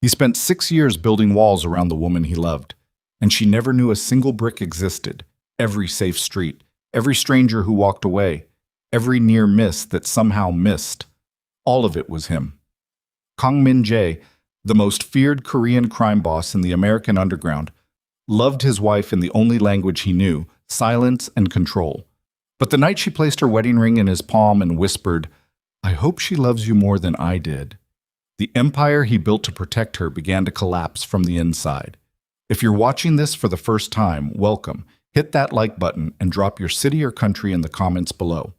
He spent 6 years building walls around the woman he loved, and she never knew a single brick existed. Every safe street, every stranger who walked away, every near miss that somehow missed, all of it was him. Kang Min-jae, the most feared Korean crime boss in the American underground, loved his wife in the only language he knew, silence and control. But the night she placed her wedding ring in his palm and whispered, "I hope she loves you more than I did," the empire he built to protect her began to collapse from the inside. If you're watching this for the first time, welcome. Hit that like button and drop your city or country in the comments below.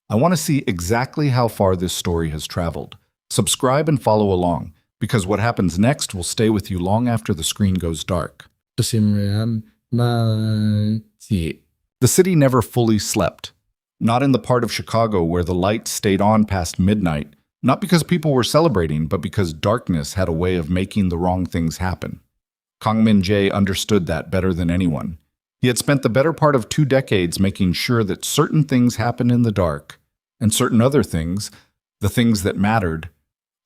I want to see exactly how far this story has traveled. Subscribe and follow along, because what happens next will stay with you long after the screen goes dark. 조심해야만 지. The city never fully slept. Not in the part of Chicago where the lights stayed on past midnight, not because people were celebrating, but because darkness had a way of making the wrong things happen. Kang Min-jae understood that better than anyone. He had spent the better part of 2 decades making sure that certain things happened in the dark, and certain other things, the things that mattered,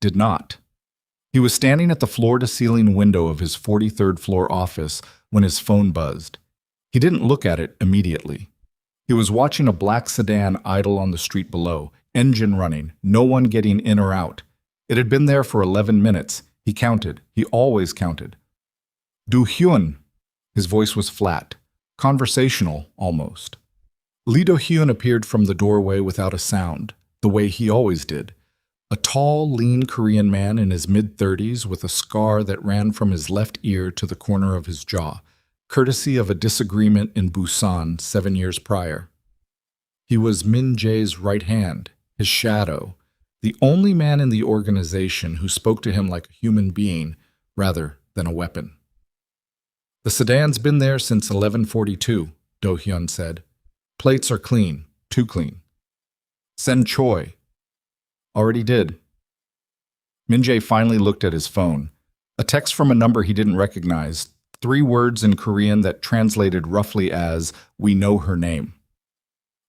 did not. He was standing at the floor-to-ceiling window of his 43rd floor office when his phone buzzed. He didn't look at it immediately. He was watching a black sedan idle on the street below, engine running, no one getting in or out. It had been there for 11 minutes. He counted. He always counted. Do Hyun. His voice was flat, conversational almost. Lee Do-hyun appeared from the doorway without a sound, the way he always did. A tall, lean Korean man in his mid-30s with a scar that ran from his left ear to the corner of his jaw, courtesy of a disagreement in Busan 7 years prior. He was Min-jae's right hand, his shadow, the only man in the organization who spoke to him like a human being rather than a weapon. "The sedan's been there since 11:42, Do-hyun said. "Plates are clean, too clean." "Send Choi." "Already did." Min-jae finally looked at his phone. A text from a number he didn't recognize, 3 words in Korean that translated roughly as, "We know her name."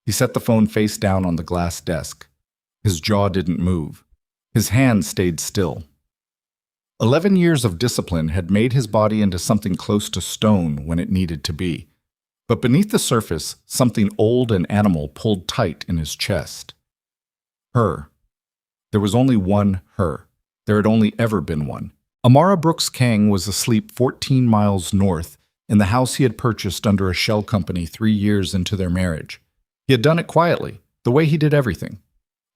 He set the phone face down on the glass desk. His jaw didn't move. His hand stayed still. 11 years of discipline had made his body into something close to stone when it needed to be. But beneath the surface, something old and animal pulled tight in his chest. Her. There was only one her. There had only ever been one. Amara Brooks Kang was asleep 14 miles north in the house he had purchased under a shell company 3 years into their marriage. He had done it quietly, the way he did everything.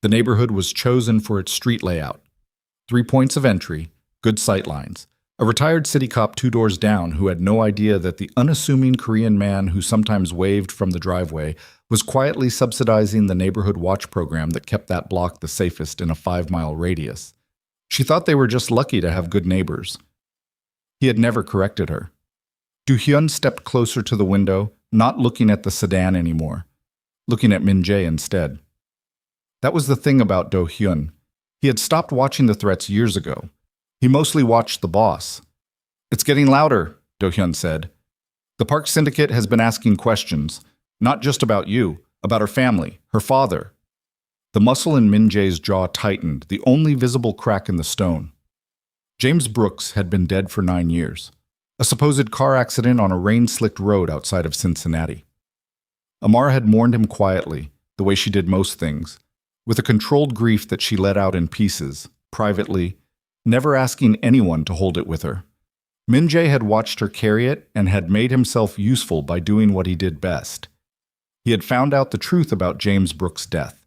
The neighborhood was chosen for its street layout. 3 points of entry, good sightlines. A retired city cop 2 doors down who had no idea that the unassuming Korean man who sometimes waved from the driveway was quietly subsidizing the neighborhood watch program that kept that block the safest in a 5-mile radius. She thought they were just lucky to have good neighbors. He had never corrected her. Do-hyun stepped closer to the window, not looking at the sedan anymore, looking at Min-jae instead. That was the thing about Do-hyun. He had stopped watching the threats years ago. He mostly watched the boss. "It's getting louder," Do-hyun said. "The Park Syndicate has been asking questions, not just about you, about her family, her father." The muscle in Min-jae's jaw tightened, the only visible crack in the stone. James Brooks had been dead for 9 years. A supposed car accident on a rain-slicked road outside of Cincinnati. Amara had mourned him quietly, the way she did most things, with a controlled grief that she let out in pieces, privately, never asking anyone to hold it with her. Min-jae had watched her carry it and had made himself useful by doing what he did best. He had found out the truth about James Brooks' death,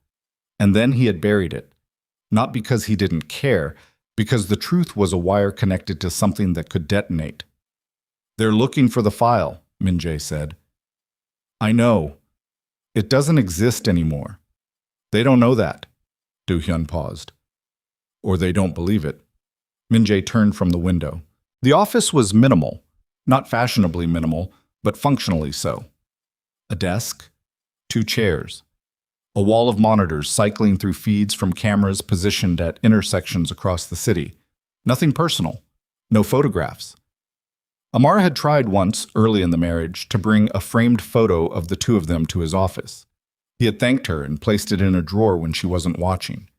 and then he had buried it. Not because he didn't care, because the truth was a wire connected to something that could detonate. "They're looking for the file," Min-jae said. "I know. It doesn't exist anymore. They don't know that." Do-hyun paused. "Or they don't believe it." Min-jae turned from the window. The office was minimal, not fashionably minimal, but functionally so. A desk, 2 chairs, a wall of monitors cycling through feeds from cameras positioned at intersections across the city. Nothing personal, no photographs. Amara had tried once, early in the marriage, to bring a framed photo of the 2 of them to his office. He had thanked her and placed it in a drawer when she wasn't watching.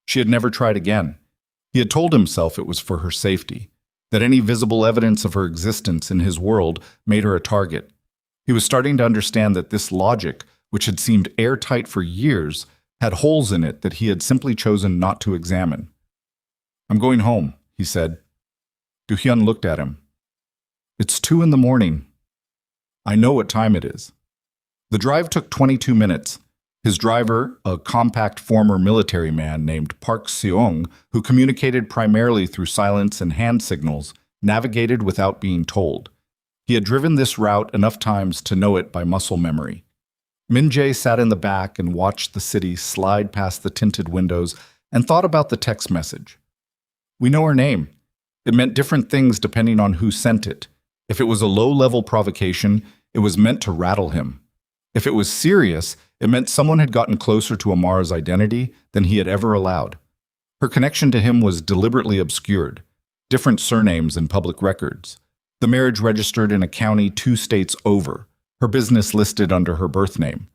She had never tried again. He had told himself it was for her safety. that any visible evidence of her existence in his world made her a target. He was starting to understand that this logic, which had seemed airtight for years, had holes in it that he had simply chosen not to examine. "I'm going home," he said. Do-hyun looked at him. "It's 2 in the morning. I know what time it is." The drive took 22 minutes. His driver, a compact former military man named Park Seong, who communicated primarily through silence and hand signals, navigated without being told. He had driven this route enough times to know it by muscle memory. Min-jae sat in the back and watched the city slide past the tinted windows and thought about the text message. We know her name. It meant different things depending on who sent it. If it was a low-level provocation, it was meant to rattle him. If it was serious, it meant someone had gotten closer to Amara's identity than he had ever allowed. Her connection to him was deliberately obscured. Different surnames in public records. The marriage registered in a county 2 states over. Her business listed under her birth name.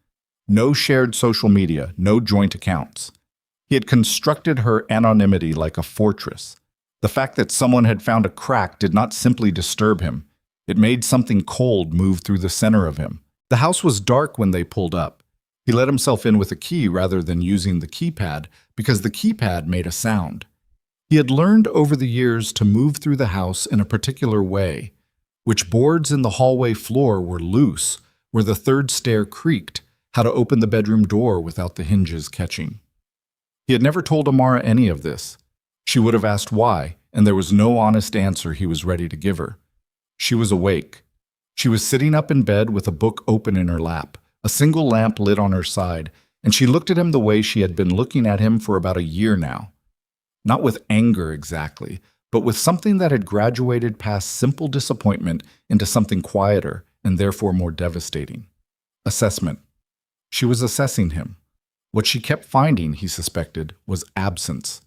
No shared social media, no joint accounts. He had constructed her anonymity like a fortress. The fact that someone had found a crack did not simply disturb him. It made something cold move through the center of him. The house was dark when they pulled up. He let himself in with a key rather than using the keypad because the keypad made a sound. He had learned over the years to move through the house in a particular way, which boards in the hallway floor were loose, where the 3rd stair creaked, how to open the bedroom door without the hinges catching. He had never told Amara any of this. She would have asked why, and there was no honest answer he was ready to give her. She was awake. She was sitting up in bed with a book open in her lap, a single lamp lit on her side, and she looked at him the way she had been looking at him for about a year now. Not with anger exactly, but with something that had graduated past simple disappointment into something quieter and therefore more devastating. Assessment. She was assessing him. What she kept finding, he suspected, was absence.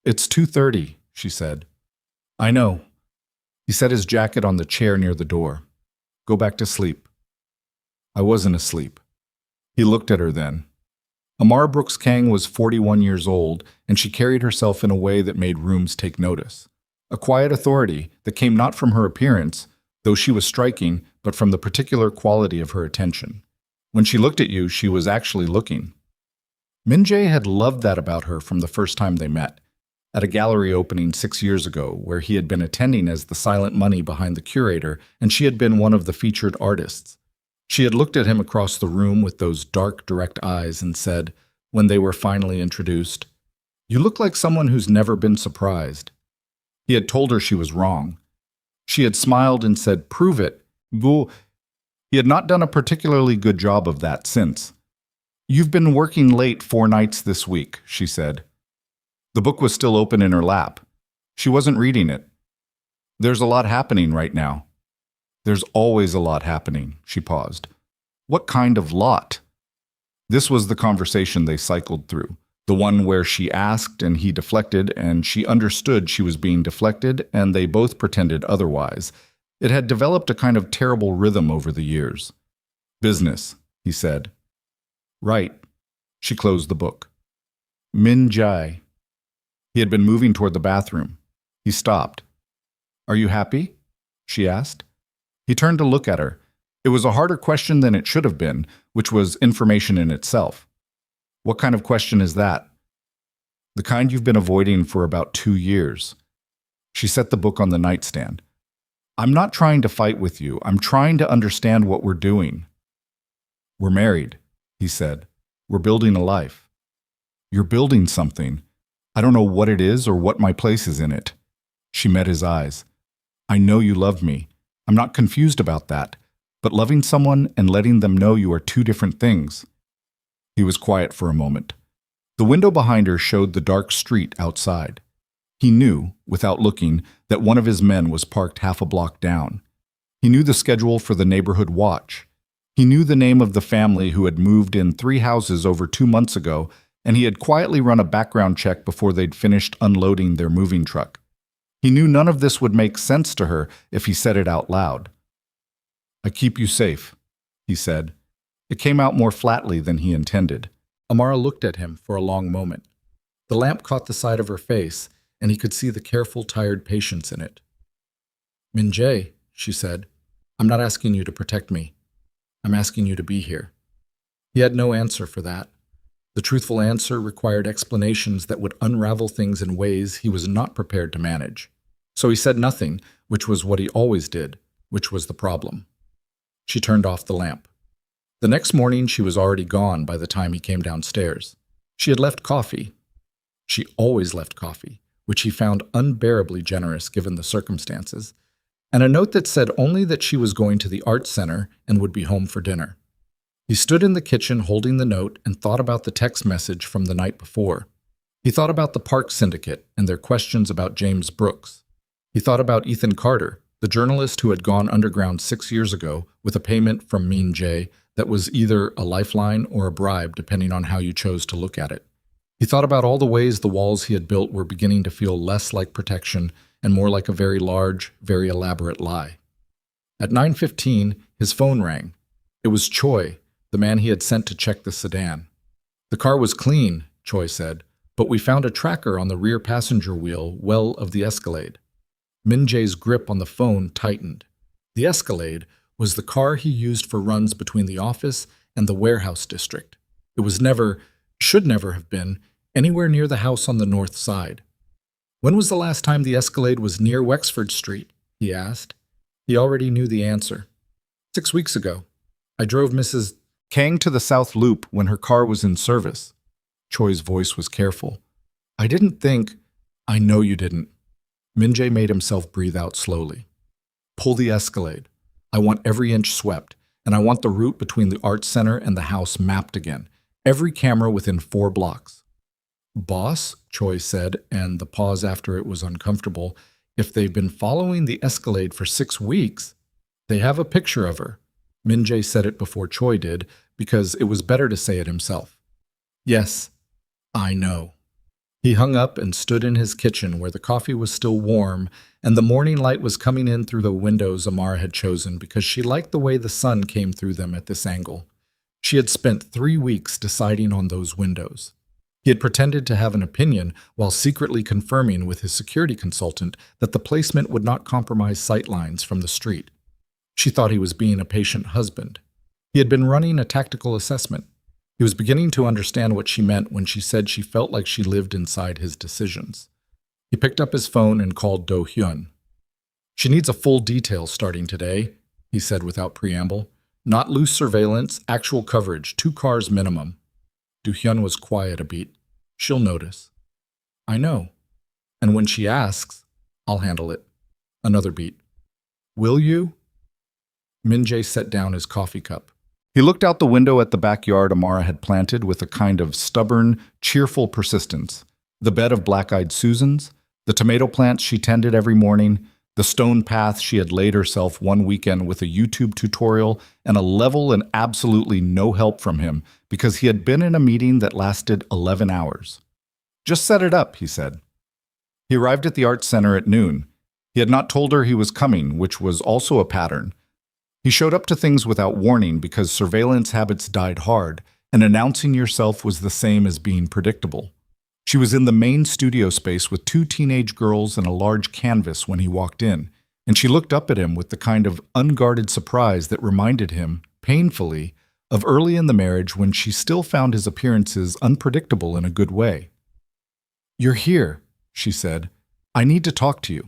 "It's 2:30, she said. "I know." He set his jacket on the chair near the door. "Go back to sleep." "I wasn't asleep." He looked at her then. Amara Brooks Kang was 41 years old, and she carried herself in a way that made rooms take notice. A quiet authority that came not from her appearance, though she was striking, but from the particular quality of her attention. When she looked at you, she was actually looking. Min-jae had loved that about her from the first time they met, at a gallery opening 6 years ago, where he had been attending as the silent money behind the curator, and she had been one of the featured artists. She had looked at him across the room with those dark, direct eyes and said, when they were finally introduced, "You look like someone who's never been surprised." He had told her she was wrong. She had smiled and said, "Prove it." Boo. He had not done a particularly good job of that since. "You've been working late 4 nights this week," she said. The book was still open in her lap. She wasn't reading it. "There's a lot happening right now." "There's always a lot happening," she paused. "What kind of lot?" This was the conversation they cycled through, the one where she asked and he deflected, and she understood she was being deflected, and they both pretended otherwise. It had developed a kind of terrible rhythm over the years. "Business," he said. "Right." She closed the book. Min-jae. He had been moving toward the bathroom. He stopped. "Are you happy?" she asked. He turned to look at her. It was a harder question than it should have been, which was information in itself. "What kind of question is that?" "The kind you've been avoiding for about 2 years. She set the book on the nightstand. "I'm not trying to fight with you. I'm trying to understand what we're doing." "We're married," he said. "We're building a life." "You're building something. I don't know what it is or what my place is in it." She met his eyes. "I know you love me. I'm not confused about that. But loving someone and letting them know you are 2 different things." He was quiet for a moment. The window behind her showed the dark street outside. He knew, without looking, that one of his men was parked half a block down. He knew the schedule for the neighborhood watch. He knew the name of the family who had moved in 3 houses over 2 months ago, and he had quietly run a background check before they'd finished unloading their moving truck. He knew none of this would make sense to her if he said it out loud. "I keep you safe," he said. It came out more flatly than he intended. Amara looked at him for a long moment. The lamp caught the side of her face, and he could see the careful, tired patience in it. Min-jae, she said, I'm not asking you to protect me. I'm asking you to be here. He had no answer for that. The truthful answer required explanations that would unravel things in ways he was not prepared to manage. So he said nothing, which was what he always did, which was the problem. She turned off the lamp. The next morning, she was already gone by the time he came downstairs. She had left coffee. She always left coffee, which he found unbearably generous given the circumstances, and a note that said only that she was going to the art center and would be home for dinner. He stood in the kitchen holding the note and thought about the text message from the night before. He thought about the Park Syndicate and their questions about James Brooks. He thought about Ethan Carter, the journalist who had gone underground 6 years ago with a payment from Min-jae that was either a lifeline or a bribe, depending on how you chose to look at it. He thought about all the ways the walls he had built were beginning to feel less like protection and more like a very large, very elaborate lie. At 9:15, his phone rang. It was Choi, the man he had sent to check the sedan. The car was clean, Choi said, but we found a tracker on the rear passenger wheel well of the Escalade. Min-jae's grip on the phone tightened. The Escalade was the car he used for runs between the office and the warehouse district. It was never, should never have been, anywhere near the house on the north side. When was the last time the Escalade was near Wexford Street? He asked. He already knew the answer. 6 weeks ago. I drove Mrs. Kang to the South Loop when her car was in service. Choi's voice was careful. I didn't think... I know you didn't. Min-jae made himself breathe out slowly. Pull the Escalade. I want every inch swept, and I want the route between the art center and the house mapped again. Every camera within 4 blocks. Boss, Choi said, and the pause after it was uncomfortable, if they've been following the Escalade for 6 weeks, they have a picture of her. Min-jae said it before Choi did, because it was better to say it himself. Yes, I know. He hung up and stood in his kitchen where the coffee was still warm and the morning light was coming in through the windows Amara had chosen because she liked the way the sun came through them at this angle. She had spent 3 weeks deciding on those windows. He had pretended to have an opinion while secretly confirming with his security consultant that the placement would not compromise sightlines from the street. She thought he was being a patient husband. He had been running a tactical assessment. He was beginning to understand what she meant when she said she felt like she lived inside his decisions. He picked up his phone and called Do-hyun. She needs a full detail starting today, he said without preamble. Not loose surveillance, actual coverage, 2 cars minimum. Do-hyun was quiet a beat. She'll notice. I know. And when she asks, I'll handle it. Another beat. Will you? Min-jae set down his coffee cup. He looked out the window at the backyard Amara had planted with a kind of stubborn, cheerful persistence. The bed of black-eyed Susans, the tomato plants she tended every morning, the stone path she had laid herself one weekend with a YouTube tutorial and a level and absolutely no help from him because he had been in a meeting that lasted 11 hours. Just set it up, he said. He arrived at the art center at noon. He had not told her he was coming, which was also a pattern. He showed up to things without warning because surveillance habits died hard, and announcing yourself was the same as being predictable. She was in the main studio space with 2 teenage girls and a large canvas when he walked in, and she looked up at him with the kind of unguarded surprise that reminded him, painfully, of early in the marriage when she still found his appearances unpredictable in a good way. You're here, she said. I need to talk to you.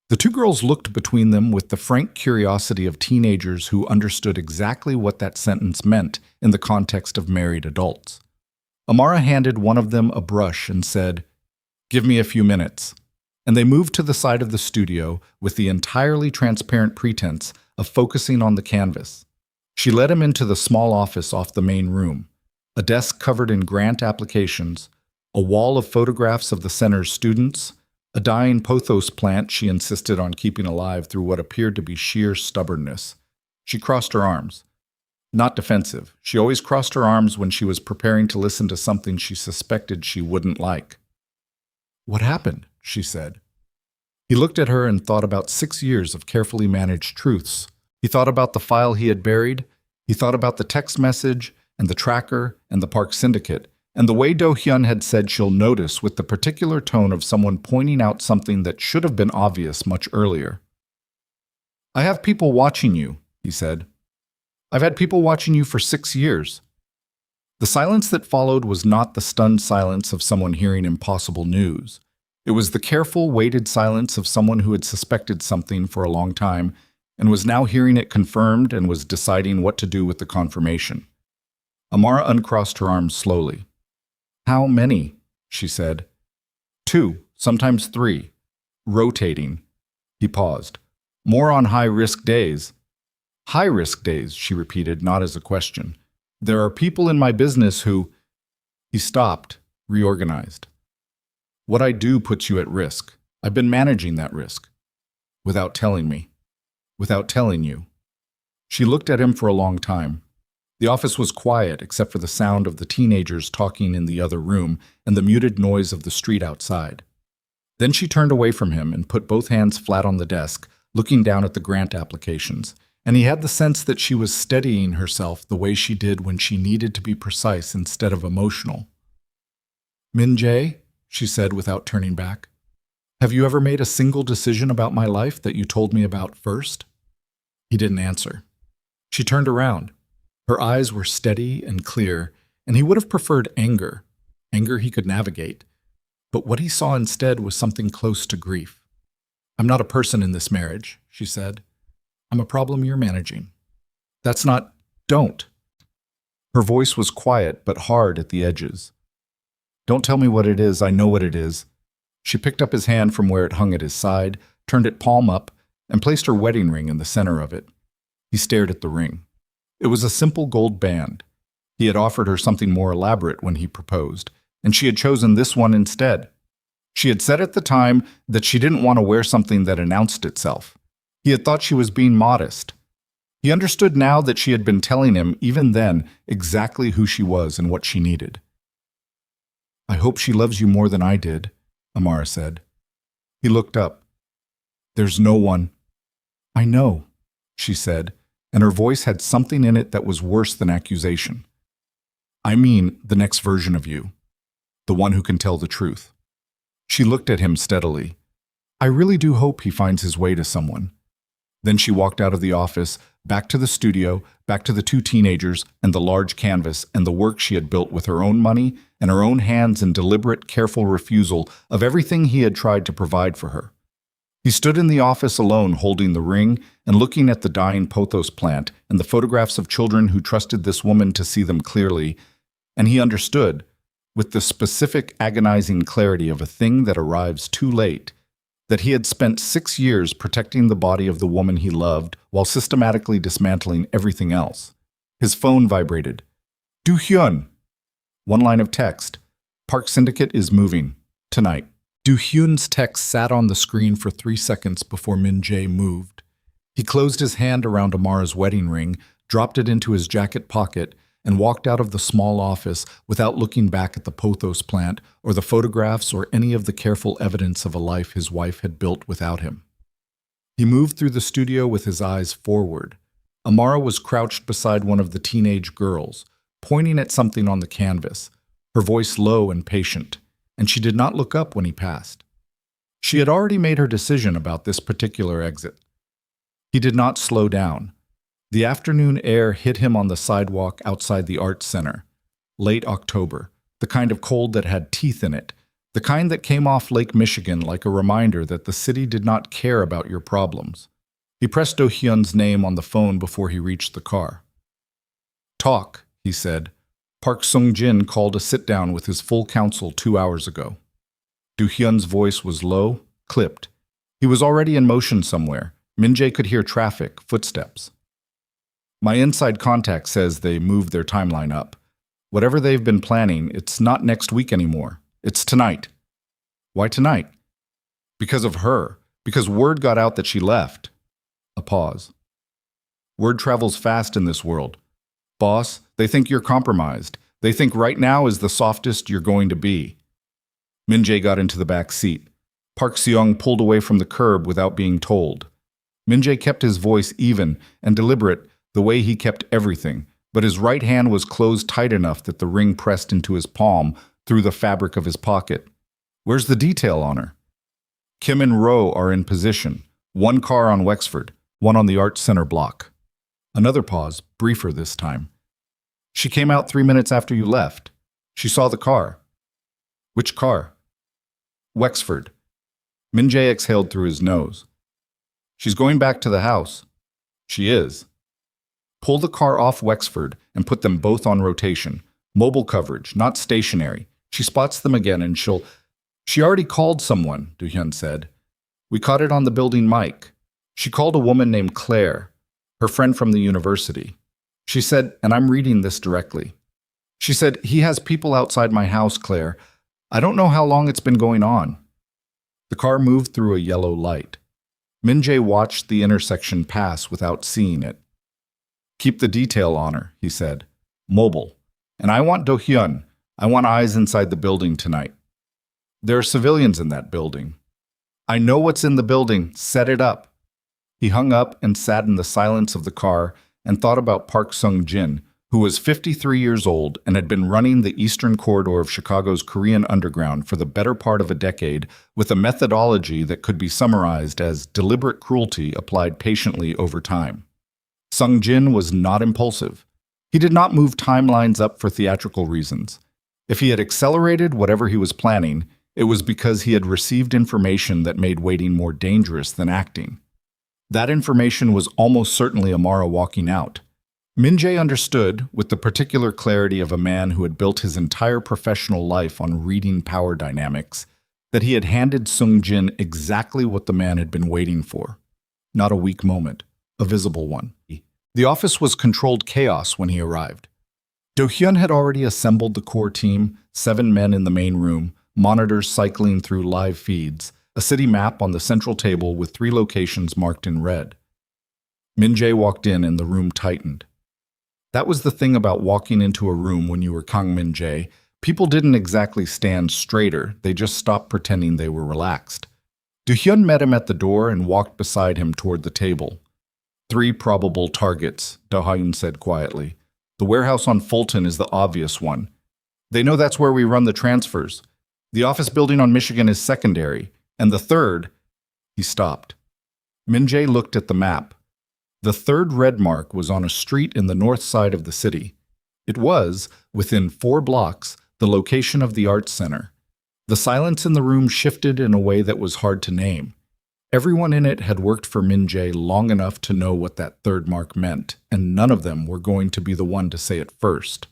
The 2 girls looked between them with the frank curiosity of teenagers who understood exactly what that sentence meant in the context of married adults. Amara handed one of them a brush and said, Give me a few minutes. And they moved to the side of the studio with the entirely transparent pretense of focusing on the canvas. She led him into the small office off the main room, a desk covered in grant applications, a wall of photographs of the center's students, a dying pothos plant she insisted on keeping alive through what appeared to be sheer stubbornness. She crossed her arms. Not defensive. She always crossed her arms when she was preparing to listen to something she suspected she wouldn't like. What happened? She said. He looked at her and thought about 6 years of carefully managed truths. He thought about the file he had buried. He thought about the text message and the tracker and the Park Syndicate, and the way Do-hyun had said she'll notice with the particular tone of someone pointing out something that should have been obvious much earlier. I have people watching you, he said. I've had people watching you for 6 years. The silence that followed was not the stunned silence of someone hearing impossible news. It was the careful, weighted silence of someone who had suspected something for a long time and was now hearing it confirmed and was deciding what to do with the confirmation. Amara uncrossed her arms slowly. How many? She said. 2, sometimes 3. Rotating. He paused. More on high-risk days. High-risk days, she repeated, not as a question. There are people in my business who... He stopped, reorganized. What I do puts you at risk. I've been managing that risk. Without telling me. Without telling you. She looked at him for a long time. The office was quiet except for the sound of the teenagers talking in the other room and the muted noise of the street outside. Then she turned away from him and put both hands flat on the desk, looking down at the grant applications, and he had the sense that she was steadying herself the way she did when she needed to be precise instead of emotional. Min Jae, she said without turning back, have you ever made a single decision about my life that you told me about first? He didn't answer. She turned around. Her eyes were steady and clear, and he would have preferred anger he could navigate. But what he saw instead was something close to grief. I'm not a person in this marriage, she said. I'm a problem you're managing. That's not... Don't. Her voice was quiet but hard at the edges. Don't tell me what it is, I know what it is. She picked up his hand from where it hung at his side, turned it palm up, and placed her wedding ring in the center of it. He stared at the ring. It was a simple gold band. He had offered her something more elaborate when he proposed, and she had chosen this one instead. She had said at the time that she didn't want to wear something that announced itself. He had thought she was being modest. He understood now that she had been telling him, even then, exactly who she was and what she needed. I hope she loves you more than I did, Amara said. He looked up. There's no one. I know, she said, and her voice had something in it that was worse than accusation. I mean the next version of you, the one who can tell the truth. She looked at him steadily. I really do hope he finds his way to someone. Then she walked out of the office, back to the studio, back to the 2 teenagers and the large canvas and the work she had built with her own money and her own hands in deliberate, careful refusal of everything he had tried to provide for her. He stood in the office alone holding the ring and looking at the dying pothos plant and the photographs of children who trusted this woman to see them clearly, and he understood, with the specific, agonizing clarity of a thing that arrives too late, that he had spent 6 years protecting the body of the woman he loved while systematically dismantling everything else. His phone vibrated. Do Hyun. One line of text. Park Syndicate is moving. Tonight. Do Hyun's text sat on the screen for 3 seconds before Min Jae moved. He closed his hand around Amara's wedding ring, dropped it into his jacket pocket, and walked out of the small office without looking back at the pothos plant or the photographs or any of the careful evidence of a life his wife had built without him. He moved through the studio with his eyes forward. Amara was crouched beside one of the teenage girls, pointing at something on the canvas, her voice low and patient, and she did not look up when he passed. She had already made her decision about this particular exit. He did not slow down. The afternoon air hit him on the sidewalk outside the Arts Center. Late October, the kind of cold that had teeth in it, the kind that came off Lake Michigan like a reminder that the city did not care about your problems. He pressed Do Hyun's name on the phone before he reached the car. Talk, he said. Park Sung-jin called a sit-down with his full council 2 hours ago. Do Hyun's voice was low, clipped. He was already in motion somewhere. Min Jae could hear traffic, footsteps. My inside contact says they moved their timeline up. Whatever they've been planning, it's not next week anymore. It's tonight. Why tonight? Because of her. Because word got out that she left. A pause. Word travels fast in this world. Boss, they think you're compromised. They think right now is the softest you're going to be. Min Jae got into the back seat. Park Seong pulled away from the curb without being told. Min Jae kept his voice even and deliberate, the way he kept everything, but his right hand was closed tight enough that the ring pressed into his palm through the fabric of his pocket. Where's the detail on her? Kim and Ro are in position. 1 car on Wexford. one on the Arts Center block. Another pause, briefer this time. She came out 3 minutes after you left. She saw the car. Which car? Wexford. Min-jae exhaled through his nose. She's going back to the house. She is. Pull the car off Wexford and put them both on rotation. Mobile coverage, not stationary. She spots them again and she'll... She already called someone, Do-hyun said. We caught it on the building mic. She called a woman named Claire, her friend from the university. She said, and I'm reading this directly. She said, he has people outside my house, Claire. I don't know how long it's been going on. The car moved through a yellow light. Min-jae watched the intersection pass without seeing it. Keep the detail on her, he said. Mobile. And I want Do-hyun. I want eyes inside the building tonight. There are civilians in that building. I know what's in the building. Set it up. He hung up and sat in the silence of the car and thought about Park Sung-jin, who was 53 years old and had been running the eastern corridor of Chicago's Korean underground for the better part of a decade with a methodology that could be summarized as deliberate cruelty applied patiently over time. Sung-jin was not impulsive. He did not move timelines up for theatrical reasons. If he had accelerated whatever he was planning, it was because he had received information that made waiting more dangerous than acting. That information was almost certainly Amara walking out. Min-jae understood, with the particular clarity of a man who had built his entire professional life on reading power dynamics, that he had handed Sung-jin exactly what the man had been waiting for. Not a weak moment, a visible one. The office was controlled chaos when he arrived. Do-hyun had already assembled the core team, 7 men in the main room, monitors cycling through live feeds, a city map on the central table with 3 locations marked in red. Min-jae walked in and the room tightened. That was the thing about walking into a room when you were Kang Min-jae. People didn't exactly stand straighter, they just stopped pretending they were relaxed. Do-hyun met him at the door and walked beside him toward the table. 3 probable targets, Do-hyun said quietly. The warehouse on Fulton is the obvious one. They know that's where we run the transfers. The office building on Michigan is secondary. And the third... He stopped. Min-jae looked at the map. The 3rd red mark was on a street in the north side of the city. It was, within 4 blocks, the location of the Arts Center. The silence in the room shifted in a way that was hard to name. Everyone in it had worked for Min-jae long enough to know what that 3rd mark meant, and none of them were going to be the one to say it first.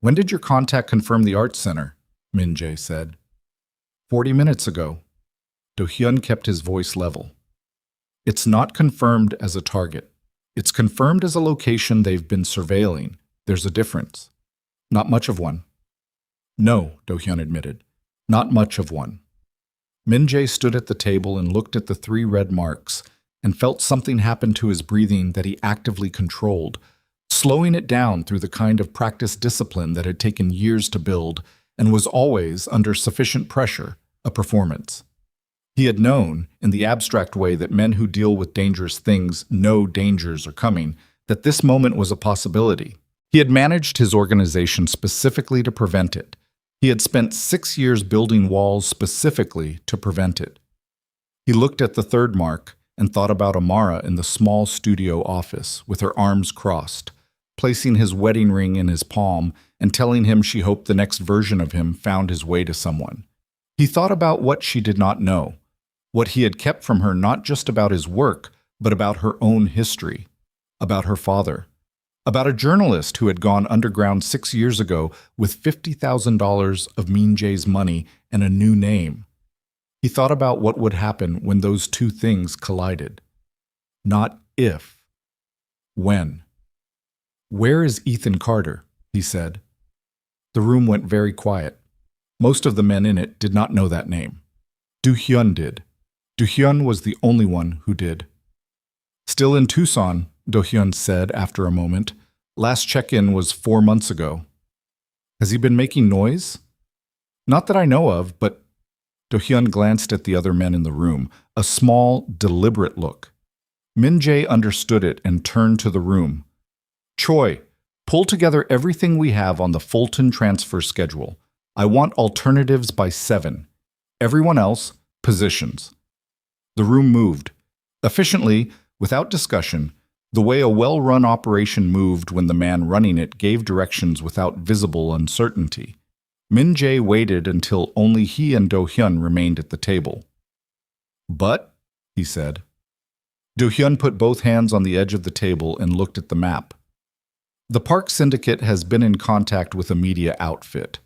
When did your contact confirm the Arts Center? Min-jae said. 40 minutes ago. Do-hyun kept his voice level. It's not confirmed as a target. It's confirmed as a location they've been surveilling. There's a difference. Not much of one. No, Do-hyun admitted. Not much of one. Min-jae stood at the table and looked at the 3 red marks and felt something happen to his breathing that he actively controlled, slowing it down through the kind of practice discipline that had taken years to build and was always, under sufficient pressure, a performance. He had known, in the abstract way that men who deal with dangerous things know dangers are coming, that this moment was a possibility. He had managed his organization specifically to prevent it. He had spent 6 years building walls specifically to prevent it. He looked at the 3rd mark and thought about Amara in the small studio office with her arms crossed, placing his wedding ring in his palm and telling him she hoped the next version of him found his way to someone. He thought about what she did not know, what he had kept from her, not just about his work, but about her own history, about her father, about a journalist who had gone underground 6 years ago with $50,000 of Min-jae's money and a new name. He thought about what would happen when those 2 things collided. Not if. When. Where is Ethan Carter? He said. The room went very quiet. Most of the men in it did not know that name. Do-hyun did. Do-hyun was the only one who did. Still in Tucson, Do-hyun said after a moment. Last check-in was 4 months ago. Has he been making noise? Not that I know of, but... Do-hyun glanced at the other men in the room, a small, deliberate look. Min-jae understood it and turned to the room. Choi, pull together everything we have on the Fulton transfer schedule. I want alternatives by 7. Everyone else, positions. The room moved. Efficiently, Without discussion, the way a well-run operation moved when the man running it gave directions without visible uncertainty. Min Jae waited until only he and Do Hyun remained at the table. "But," he said. Do Hyun put both hands on the edge of the table and looked at the map. The Park Syndicate has been in contact with a media outfit.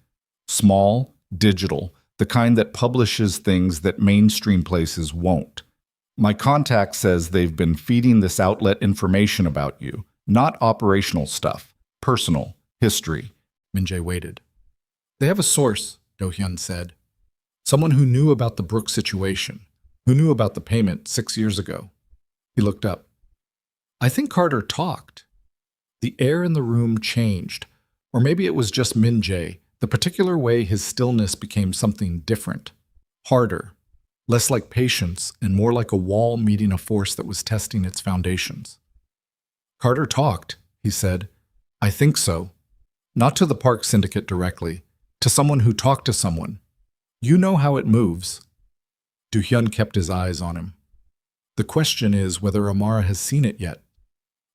Small, digital, the kind that publishes things that mainstream places won't. My contact says they've been feeding this outlet information about you, not operational stuff, personal, history. Min Jae waited. "They have a source," Do Hyun said. "Someone who knew about the Brooke situation, who knew about the payment 6 years ago." He looked up. "I think Carter talked." The air in the room changed, or maybe it was just Min Jae, the particular way his stillness became something different, harder, less like patience and more like a wall meeting a force that was testing its foundations. "Carter talked," he said. "I think so. Not to the Park Syndicate directly, to someone who talked to someone. You know how it moves." Do Hyun kept his eyes on him. "The question is whether Amara has seen it yet."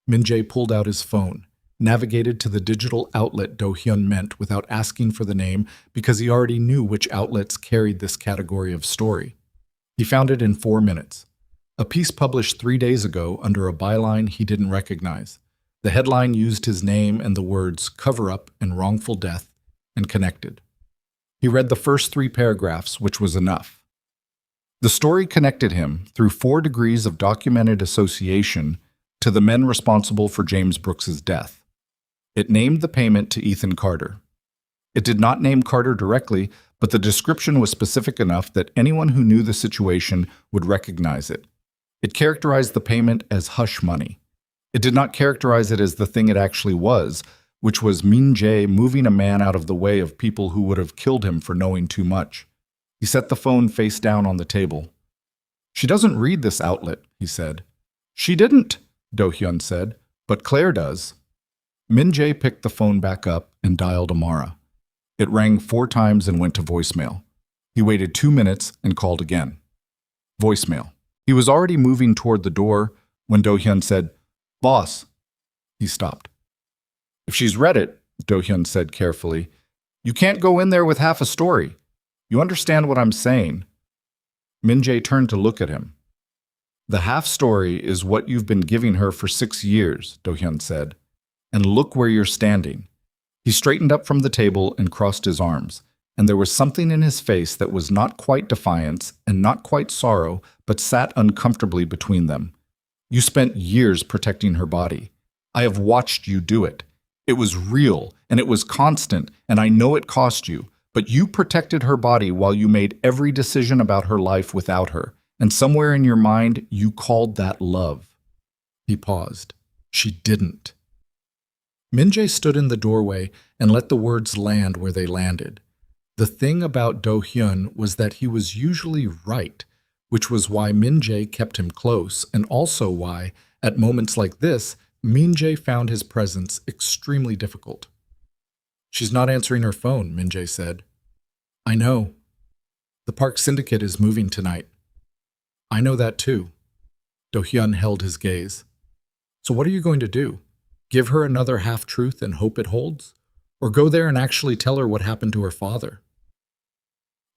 Min Jae pulled out his phone, navigated to the digital outlet Do Hyun meant without asking for the name because he already knew which outlets carried this category of story. He found it in 4 minutes. A piece published 3 days ago under a byline he didn't recognize. The headline used his name and the words cover-up and wrongful death and connected. He read the first 3 paragraphs, which was enough. The story connected him, through 4 degrees of documented association, to the men responsible for James Brooks's death. It named the payment to Ethan Carter. It did not name Carter directly, but the description was specific enough that anyone who knew the situation would recognize it. It characterized the payment as hush money. It did not characterize it as the thing it actually was, which was Min Jae moving a man out of the way of people who would have killed him for knowing too much. He set the phone face down on the table. "She doesn't read this outlet," he said. "She didn't," Do Hyun said, "but Claire does." Min Jae picked the phone back up and dialed Amara. It rang 4 times and went to voicemail. He waited 2 minutes and called again. Voicemail. He was already moving toward the door when Do Hyun said, "Boss." He stopped. "If she's read it," Do Hyun said carefully, "you can't go in there with half a story. You understand what I'm saying?" Min Jae turned to look at him. "The half story is what you've been giving her for 6 years, Do Hyun said. And look where you're standing." He straightened up from the table and crossed his arms, and there was something in his face that was not quite defiance and not quite sorrow, but sat uncomfortably between them. "You spent years protecting her body. I have watched you do it. It was real, and it was constant, and I know it cost you, but you protected her body while you made every decision about her life without her. And somewhere in your mind, you called that love." He paused. "She didn't." Min Jae stood in the doorway and let the words land where they landed. The thing about Do Hyun was that he was usually right, which was why Min Jae kept him close, and also why, at moments like this, Min Jae found his presence extremely difficult. "She's not answering her phone," Min Jae said. "I know. The Park Syndicate is moving tonight." "I know that too." Do Hyun held his gaze. "So what are you going to do? Give her another half-truth and hope it holds? Or go there and actually tell her what happened to her father?"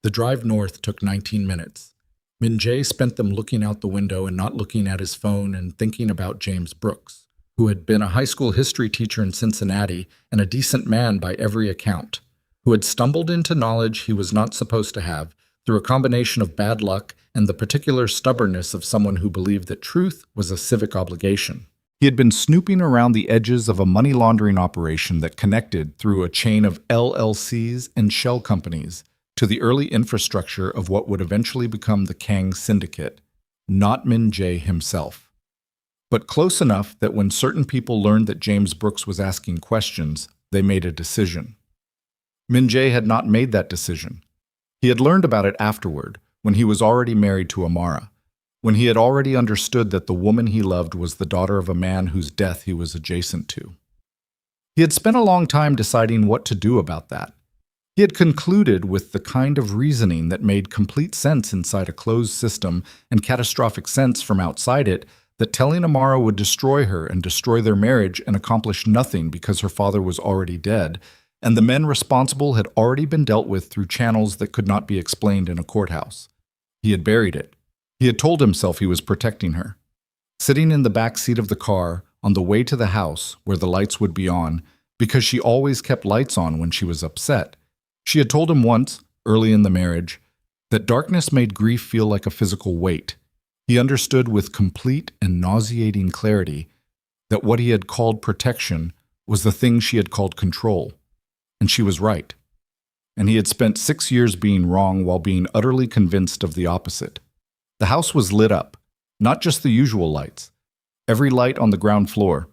The drive north took 19 minutes. Min Jae spent them looking out the window and not looking at his phone and thinking about James Brooks, who had been a high school history teacher in Cincinnati and a decent man by every account, who had stumbled into knowledge he was not supposed to have through a combination of bad luck and the particular stubbornness of someone who believed that truth was a civic obligation. He had been snooping around the edges of a money laundering operation that connected through a chain of LLCs and shell companies to the early infrastructure of what would eventually become the Kang Syndicate, not Min Jae himself. But close enough that when certain people learned that James Brooks was asking questions, they made a decision. Min Jae had not made that decision. He had learned about it afterward, when he was already married to Amara, when he had already understood that the woman he loved was the daughter of a man whose death he was adjacent to. He had spent a long time deciding what to do about that. He had concluded with the kind of reasoning that made complete sense inside a closed system and catastrophic sense from outside it, that telling Amara would destroy her and destroy their marriage and accomplish nothing because her father was already dead, and the men responsible had already been dealt with through channels that could not be explained in a courthouse. He had buried it. He had told himself he was protecting her. Sitting in the back seat of the car, on the way to the house where the lights would be on, because she always kept lights on when she was upset, she had told him once, early in the marriage, that darkness made grief feel like a physical weight. He understood with complete and nauseating clarity that what he had called protection was the thing she had called control. And she was right. And he had spent 6 years being wrong while being utterly convinced of the opposite. The house was lit up, not just the usual lights. Every light on the ground floor.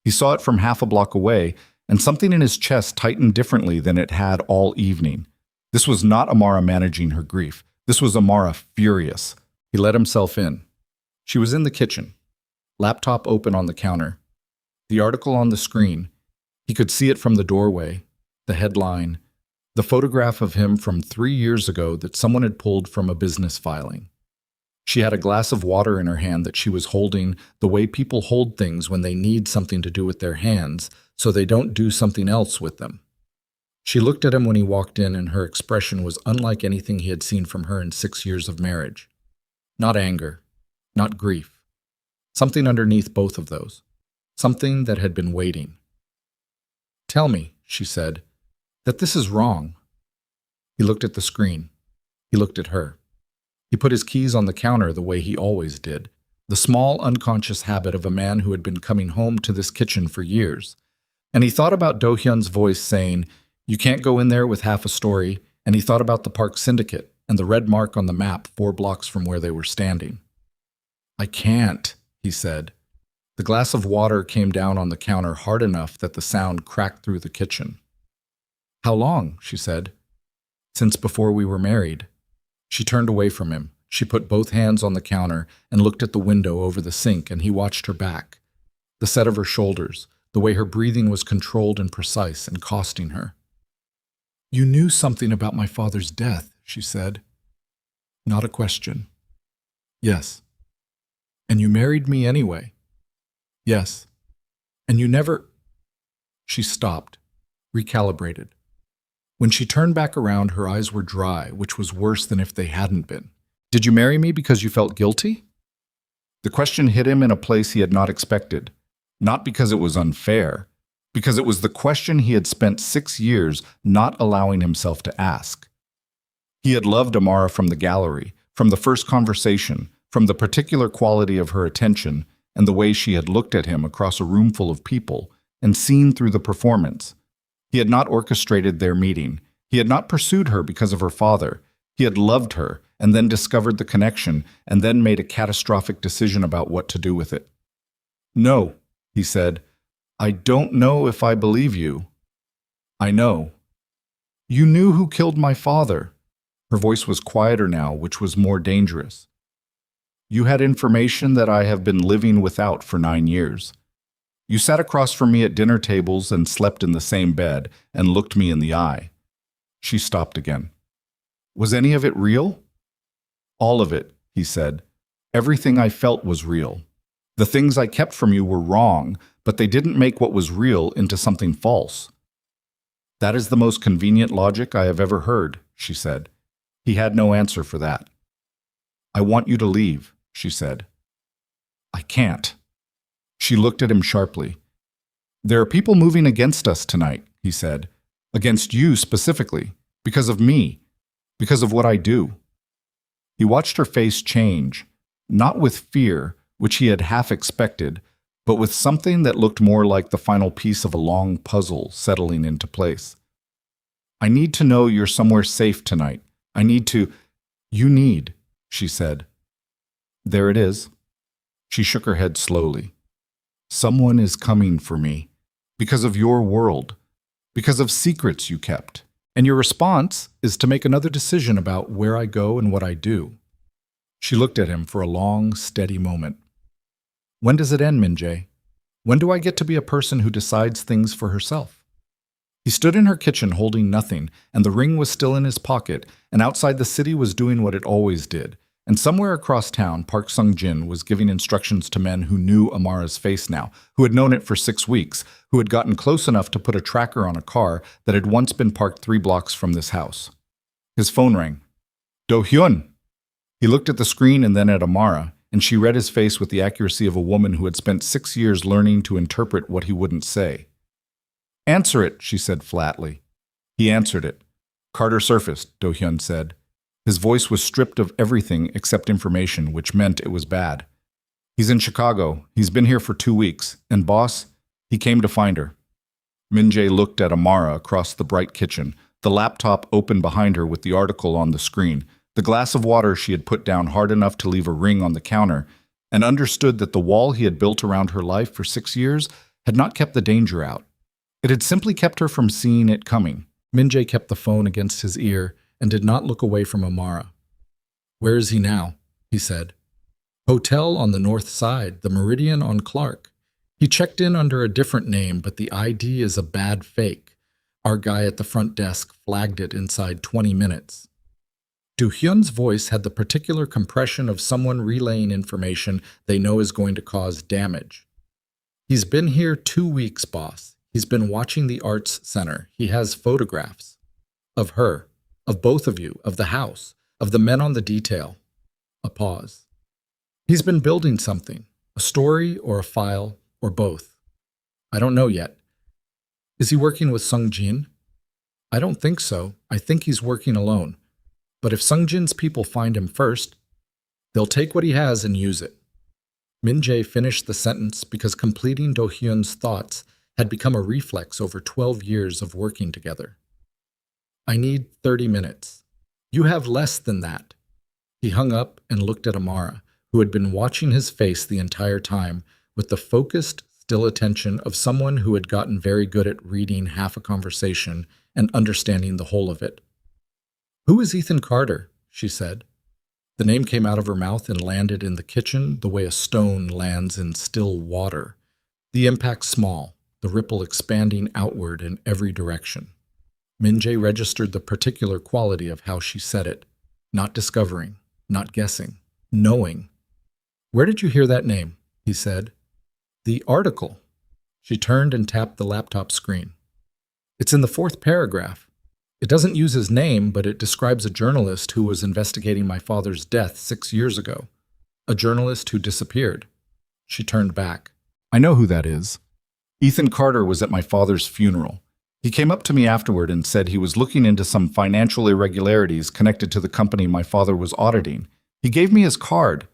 He saw it from half a block away, and something in his chest tightened differently than it had all evening. This was not Amara managing her grief. This was Amara furious. He let himself in. She was in the kitchen, laptop open on the counter. The article on the screen. He could see it from the doorway, the headline, the photograph of him from 3 years ago that someone had pulled from a business filing. She had a glass of water in her hand that she was holding the way people hold things when they need something to do with their hands, so they don't do something else with them. She looked at him when he walked in, and her expression was unlike anything he had seen from her in 6 years of marriage. Not anger, not grief. Something underneath both of those. Something that had been waiting. "Tell me," she said, "that this is wrong." He looked at the screen. He looked at her. He put his keys on the counter the way he always did, the small, unconscious habit of a man who had been coming home to this kitchen for years. And he thought about Do-hyun's voice saying, "You can't go in there with half a story," and he thought about the Park Syndicate and the red mark on the map 4 blocks from where they were standing. "I can't," he said. The glass of water came down on the counter hard enough that the sound cracked through the kitchen. "How long?" she said. "Since before we were married." She turned away from him. She put both hands on the counter and looked at the window over the sink, and he watched her back. The set of her shoulders, the way her breathing was controlled and precise and costing her. "You knew something about my father's death," she said. Not a question. "Yes." "And you married me anyway." "Yes." "And you never—" She stopped, recalibrated. When she turned back around, her eyes were dry, which was worse than if they hadn't been. "Did you marry me because you felt guilty?" The question hit him in a place he had not expected. Not because it was unfair, because it was the question he had spent 6 years not allowing himself to ask. He had loved Amara from the gallery, from the first conversation, from the particular quality of her attention, and the way she had looked at him across a room full of people and seen through the performance. He had not orchestrated their meeting. He had not pursued her because of her father. He had loved her and then discovered the connection and then made a catastrophic decision about what to do with it. "No," he said. "I don't know if I believe you." "I know." "You knew who killed my father." Her voice was quieter now, which was more dangerous. "You had information that I have been living without for 9 years. You sat across from me at dinner tables and slept in the same bed and looked me in the eye." She stopped again. "Was any of it real?" "All of it," he said. "Everything I felt was real. The things I kept from you were wrong, but they didn't make what was real into something false." "That is the most convenient logic I have ever heard," she said. He had no answer for that. "I want you to leave," she said. "I can't." She looked at him sharply. "There are people moving against us tonight," he said. "Against you specifically, because of me, because of what I do." He watched her face change, not with fear, which he had half expected, but with something that looked more like the final piece of a long puzzle settling into place. "I need to know you're somewhere safe tonight. I need to—" "You need," she said. "There it is." She shook her head slowly. "Someone is coming for me, because of your world, because of secrets you kept, and your response is to make another decision about where I go and what I do." She looked at him for a long, steady moment. "When does it end, Min-jae? When do I get to be a person who decides things for herself?" He stood in her kitchen holding nothing, and the ring was still in his pocket, and outside the city was doing what it always did, And somewhere across town, Park Sung-jin was giving instructions to men who knew Amara's face now, who had known it for 6 weeks, who had gotten close enough to put a tracker on a car that had once been parked 3 blocks from this house. His phone rang. Do-hyun! He looked at the screen and then at Amara, and she read his face with the accuracy of a woman who had spent 6 years learning to interpret what he wouldn't say. Answer it, she said flatly. He answered it. Carter surfaced, Do-hyun said. His voice was stripped of everything except information, which meant it was bad. He's in Chicago. He's been here for 2 weeks. And boss, he came to find her. Min-jae looked at Amara across the bright kitchen, the laptop open behind her with the article on the screen, the glass of water she had put down hard enough to leave a ring on the counter, and understood that the wall he had built around her life for 6 years had not kept the danger out. It had simply kept her from seeing it coming. Min-jae kept the phone against his ear and did not look away from Amara. Where is he now? He said. Hotel on the north side, the Meridian on Clark. He checked in under a different name, but the ID is a bad fake. Our guy at the front desk flagged it inside 20 minutes. Do-hyun's voice had the particular compression of someone relaying information they know is going to cause damage. He's been here 2 weeks, boss. He's been watching the arts center. He has photographs. Of her. Of both of you. Of the house. Of the men on the detail. A pause. He's been building something. A story or a file or both. I don't know yet. Is he working with Sung-jin? I don't think so. I think he's working alone. But if Sung-jin's people find him first, they'll take what he has and use it. Min-jae finished the sentence because completing Do-hyun's thoughts had become a reflex over 12 years of working together. I need 30 minutes. You have less than that. He hung up and looked at Amara, who had been watching his face the entire time with the focused, still attention of someone who had gotten very good at reading half a conversation and understanding the whole of it. Who is Ethan Carter? She said. The name came out of her mouth and landed in the kitchen the way a stone lands in still water. The impact small, the ripple expanding outward in every direction. Min-jae registered the particular quality of how she said it, not discovering, not guessing, knowing. Where did you hear that name? He said. The article. She turned and tapped the laptop screen. It's in the 4th paragraph. It doesn't use his name, but it describes a journalist who was investigating my father's death 6 years ago. A journalist who disappeared. She turned back. I know who that is. Ethan Carter was at my father's funeral. He came up to me afterward and said he was looking into some financial irregularities connected to the company my father was auditing. He gave me his card.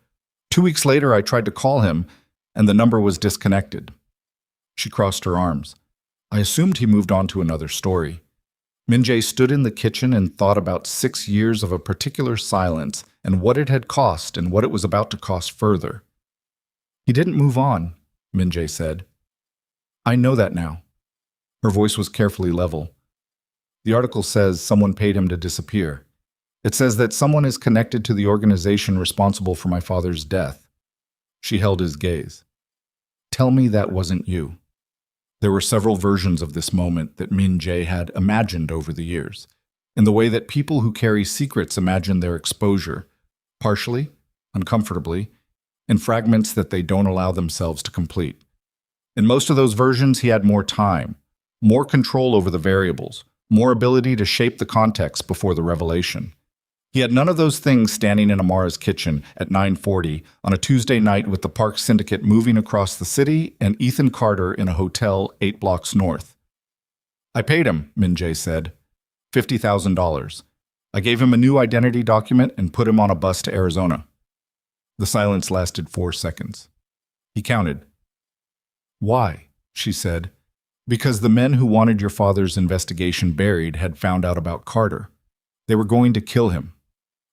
2 weeks later, I tried to call him, and the number was disconnected. She crossed her arms. I assumed he moved on to another story. Min-jae stood in the kitchen and thought about 6 years of a particular silence and what it had cost and what it was about to cost further. He didn't move on, Min-jae said. I know that now. Her voice was carefully level. The article says someone paid him to disappear. It says that someone is connected to the organization responsible for my father's death. She held his gaze. Tell me that wasn't you. There were several versions of this moment that Min-jae had imagined over the years, in the way that people who carry secrets imagine their exposure, partially, uncomfortably, in fragments that they don't allow themselves to complete. In most of those versions, he had more time, more control over the variables, more ability to shape the context before the revelation. He had none of those things standing in Amara's kitchen at 9:40 on a Tuesday night with the Park Syndicate moving across the city and Ethan Carter in a hotel 8 blocks north. I paid him, Min-jae said. $50,000. I gave him a new identity document and put him on a bus to Arizona. The silence lasted 4 seconds. He counted. Why? She said. Because the men who wanted your father's investigation buried had found out about Carter. They were going to kill him.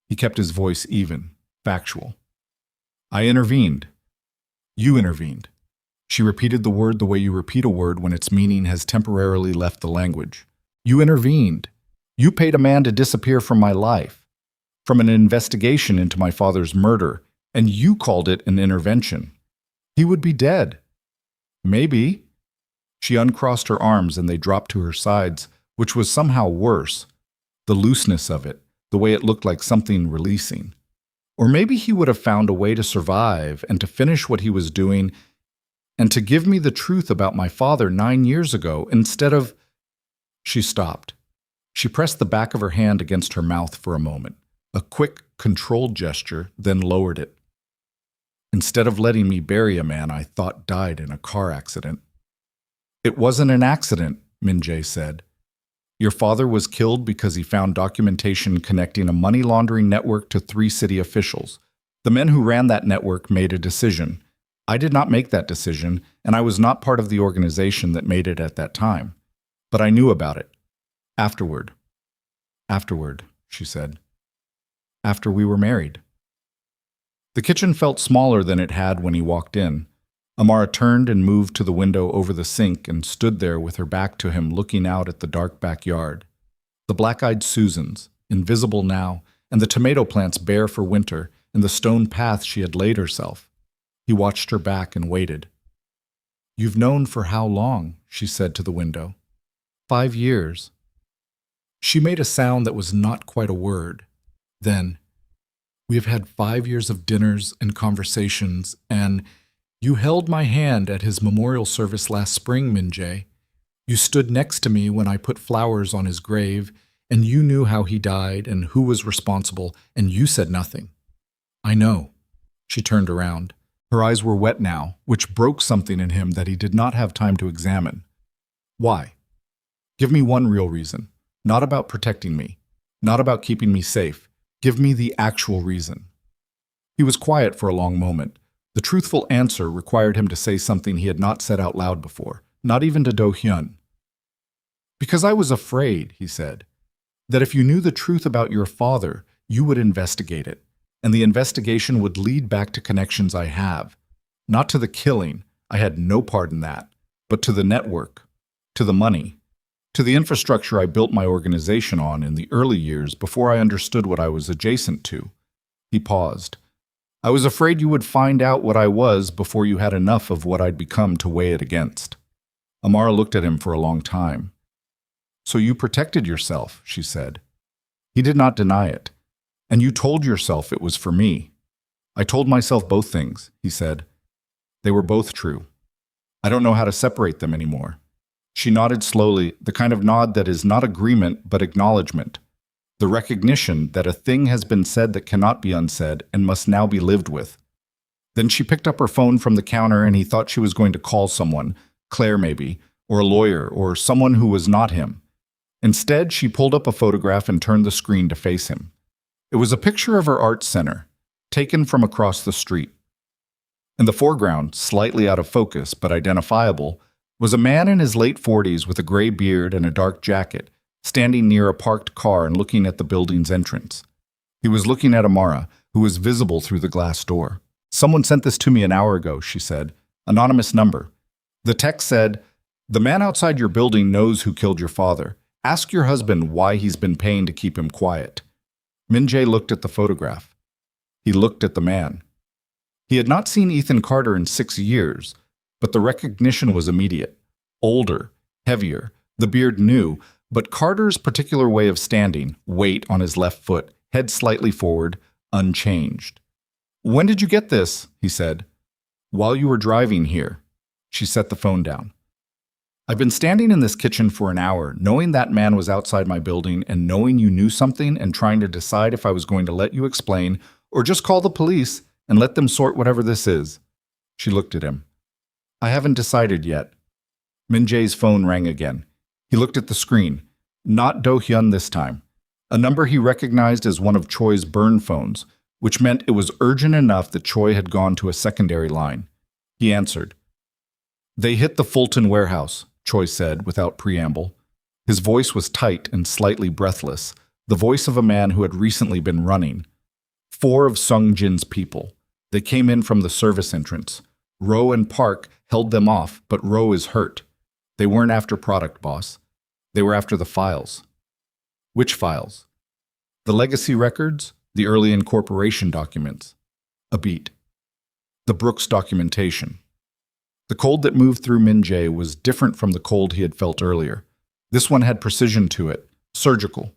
He kept his voice even, factual. I intervened. You intervened. She repeated the word the way you repeat a word when its meaning has temporarily left the language. You intervened. You paid a man to disappear from my life, from an investigation into my father's murder, and you called it an intervention. He would be dead. Maybe. She uncrossed her arms and they dropped to her sides, which was somehow worse. The looseness of it, the way it looked like something releasing. Or maybe he would have found a way to survive and to finish what he was doing and to give me the truth about my father 9 years ago instead of... She stopped. She pressed the back of her hand against her mouth for a moment, a quick, controlled gesture, then lowered it. Instead of letting me bury a man I thought died in a car accident. It wasn't an accident, Min-jae said. Your father was killed because he found documentation connecting a money laundering network to 3 city officials. The men who ran that network made a decision. I did not make that decision, and I was not part of the organization that made it at that time. But I knew about it. Afterward. Afterward, she said. After we were married. The kitchen felt smaller than it had when he walked in. Amara turned and moved to the window over the sink and stood there with her back to him looking out at the dark backyard. The black-eyed Susans, invisible now, and the tomato plants bare for winter, and the stone path she had laid herself. He watched her back and waited. You've known for how long? She said to the window. 5 years. She made a sound that was not quite a word. Then, we have had 5 years of dinners and conversations, and you held my hand at his memorial service last spring, Min-jae. You stood next to me when I put flowers on his grave, and you knew how he died and who was responsible, and you said nothing. I know. She turned around. Her eyes were wet now, which broke something in him that he did not have time to examine. Why? Give me one real reason. Not about protecting me. Not about keeping me safe. Give me the actual reason. He was quiet for a long moment. The truthful answer required him to say something he had not said out loud before, not even to Do-hyun. Because I was afraid, he said, that if you knew the truth about your father, you would investigate it, and the investigation would lead back to connections I have. Not to the killing, I had no part in that, but to the network, to the money, to the infrastructure I built my organization on in the early years before I understood what I was adjacent to. He paused. I was afraid you would find out what I was before you had enough of what I'd become to weigh it against. Amara looked at him for a long time. So you protected yourself, she said. He did not deny it. And you told yourself it was for me. I told myself both things, he said. They were both true. I don't know how to separate them anymore. She nodded slowly, the kind of nod that is not agreement but acknowledgement. The recognition that a thing has been said that cannot be unsaid and must now be lived with. Then she picked up her phone from the counter and he thought she was going to call someone, Claire maybe, or a lawyer, or someone who was not him. Instead, she pulled up a photograph and turned the screen to face him. It was a picture of her art center, taken from across the street. In the foreground, slightly out of focus but identifiable, was a man in his late 40s with a gray beard and a dark jacket, standing near a parked car and looking at the building's entrance. He was looking at Amara, who was visible through the glass door. Someone sent this to me an hour ago, she said. Anonymous number. The text said, the man outside your building knows who killed your father. Ask your husband why he's been paying to keep him quiet. Min-jae looked at the photograph. He looked at the man. He had not seen Ethan Carter in 6 years, but the recognition was immediate. Older, heavier, the beard new, but Carter's particular way of standing, weight on his left foot, head slightly forward, unchanged. When did you get this? He said. While you were driving here. She set the phone down. I've been standing in this kitchen for an hour, knowing that man was outside my building and knowing you knew something and trying to decide if I was going to let you explain or just call the police and let them sort whatever this is. She looked at him. I haven't decided yet. Min-jae's phone rang again. He looked at the screen. Not Do-hyun this time. A number he recognized as one of Choi's burn phones, which meant it was urgent enough that Choi had gone to a secondary line. He answered. They hit the Fulton warehouse, Choi said without preamble. His voice was tight and slightly breathless, the voice of a man who had recently been running. 4 of Sung Jin's people. They came in from the service entrance. Rowe and Park held them off, but Rowe is hurt. They weren't after product, boss. They were after the files. Which files? The legacy records, the early incorporation documents. A beat. The Brooks documentation. The cold that moved through Min-jae was different from the cold he had felt earlier. This one had precision to it, surgical.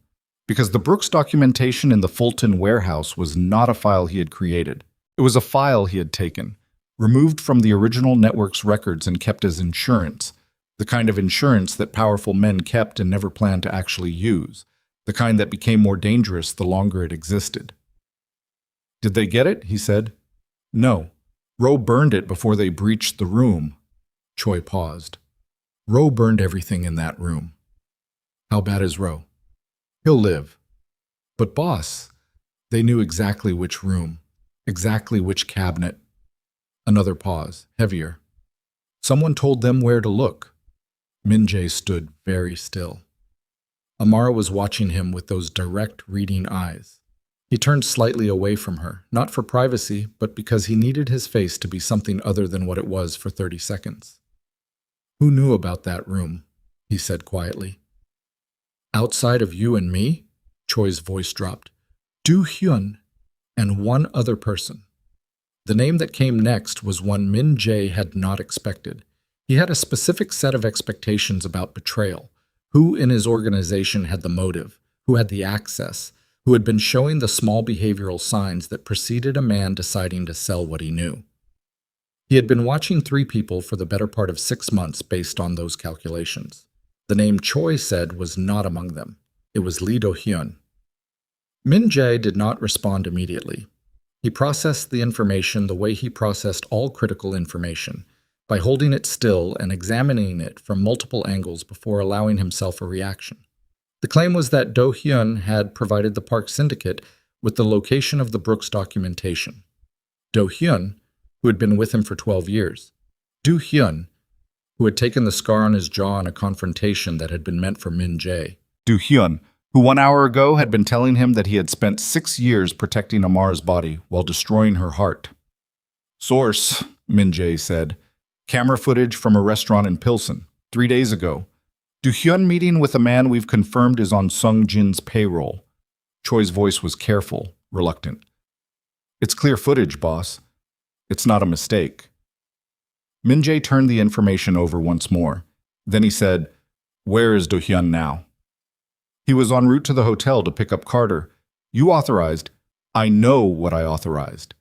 Because the Brooks documentation in the Fulton warehouse was not a file he had created. It was a file he had taken, removed from the original network's records and kept as insurance, the kind of insurance that powerful men kept and never planned to actually use, the kind that became more dangerous the longer it existed. Did they get it? He said. No. Roe burned it before they breached the room. Choi paused. Roe burned everything in that room. How bad is Roe? He'll live. But boss, they knew exactly which room, exactly which cabinet. Another pause, heavier. Someone told them where to look. Min-jae stood very still. Amara was watching him with those direct, reading eyes. He turned slightly away from her, not for privacy, but because he needed his face to be something other than what it was for 30 seconds. Who knew about that room? He said quietly. Outside of you and me? Choi's voice dropped. Do-hyun and one other person. The name that came next was one Min-jae had not expected. He had a specific set of expectations about betrayal. Who in his organization had the motive? Who had the access? Who had been showing the small behavioral signs that preceded a man deciding to sell what he knew? He had been watching 3 people for the better part of 6 months based on those calculations. The name Choi said was not among them. It was Lee Do-hyun. Min-jae did not respond immediately. He processed the information the way he processed all critical information, by holding it still and examining it from multiple angles before allowing himself a reaction. The claim was that Do-hyun had provided the Park Syndicate with the location of the Brooks documentation. Do-hyun, who had been with him for 12 years. Do-hyun, who had taken the scar on his jaw in a confrontation that had been meant for Min-jae. Do-hyun, who 1 hour ago had been telling him that he had spent 6 years protecting Amara's body while destroying her heart. Source, Min-jae said. Camera footage from a restaurant in Pilsen, 3 days ago. Do-hyun meeting with a man we've confirmed is on Sung-jin's payroll. Choi's voice was careful, reluctant. It's clear footage, boss. It's not a mistake. Min-jae turned the information over once more. Then he said, Where is Do-hyun now? He was en route to the hotel to pick up Carter. You authorized. I know what I authorized.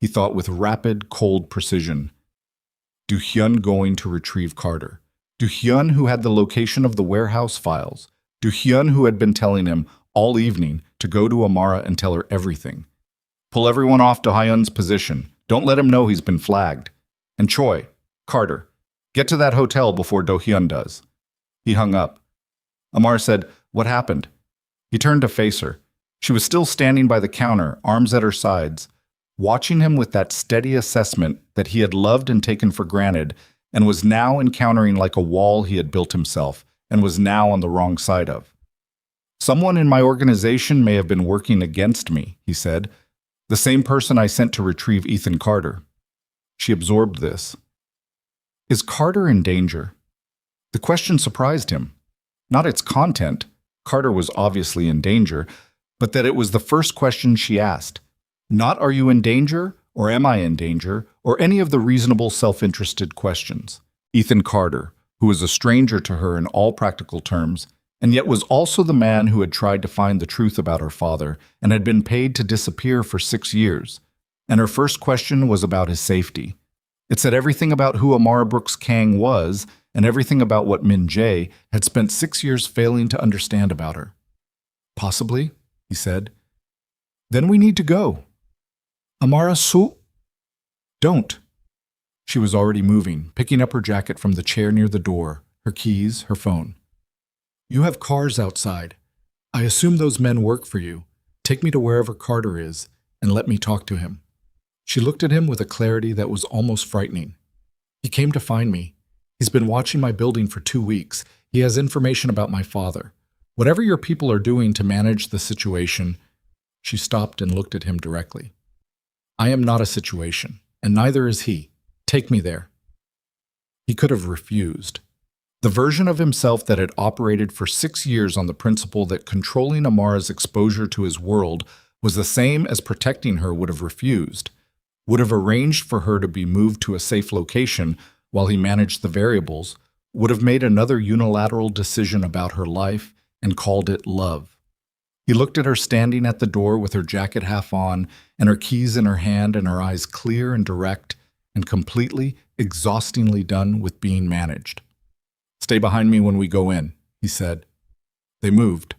He thought with rapid, cold precision. Do-hyun going to retrieve Carter. Do-hyun who had the location of the warehouse files. Do-hyun who had been telling him all evening to go to Amara and tell her everything. Pull everyone off Do-hyun's position. Don't let him know he's been flagged. And Choi, Carter, get to that hotel before Do-hyun does. He hung up. Amara said, What happened? He turned to face her. She was still standing by the counter, arms at her sides, watching him with that steady assessment that he had loved and taken for granted, and was now encountering like a wall he had built himself, and was now on the wrong side of. Someone in my organization may have been working against me, he said. The same person I sent to retrieve Ethan Carter. She absorbed this. Is Carter in danger? The question surprised him. Not its content, Carter was obviously in danger, but that it was the first question she asked. Not are you in danger, or am I in danger, or any of the reasonable self-interested questions. Ethan Carter, who was a stranger to her in all practical terms, and yet was also the man who had tried to find the truth about her father and had been paid to disappear for 6 years. And her first question was about his safety. It said everything about who Amara Brooks Kang was and everything about what Min-jae had spent 6 years failing to understand about her. Possibly, he said. Then we need to go. Amara Su? Don't. She was already moving, picking up her jacket from the chair near the door, her keys, her phone. You have cars outside. I assume those men work for you. Take me to wherever Carter is, and let me talk to him. She looked at him with a clarity that was almost frightening. He came to find me. He's been watching my building for 2 weeks. He has information about my father. Whatever your people are doing to manage the situation. She stopped and looked at him directly. I am not a situation, and neither is he. Take me there. He could have refused. The version of himself that had operated for 6 years on the principle that controlling Amara's exposure to his world was the same as protecting her would have refused, would have arranged for her to be moved to a safe location while he managed the variables, would have made another unilateral decision about her life and called it love. He looked at her standing at the door with her jacket half on and her keys in her hand and her eyes clear and direct and completely, exhaustingly done with being managed. "Stay behind me when we go in," he said. They moved.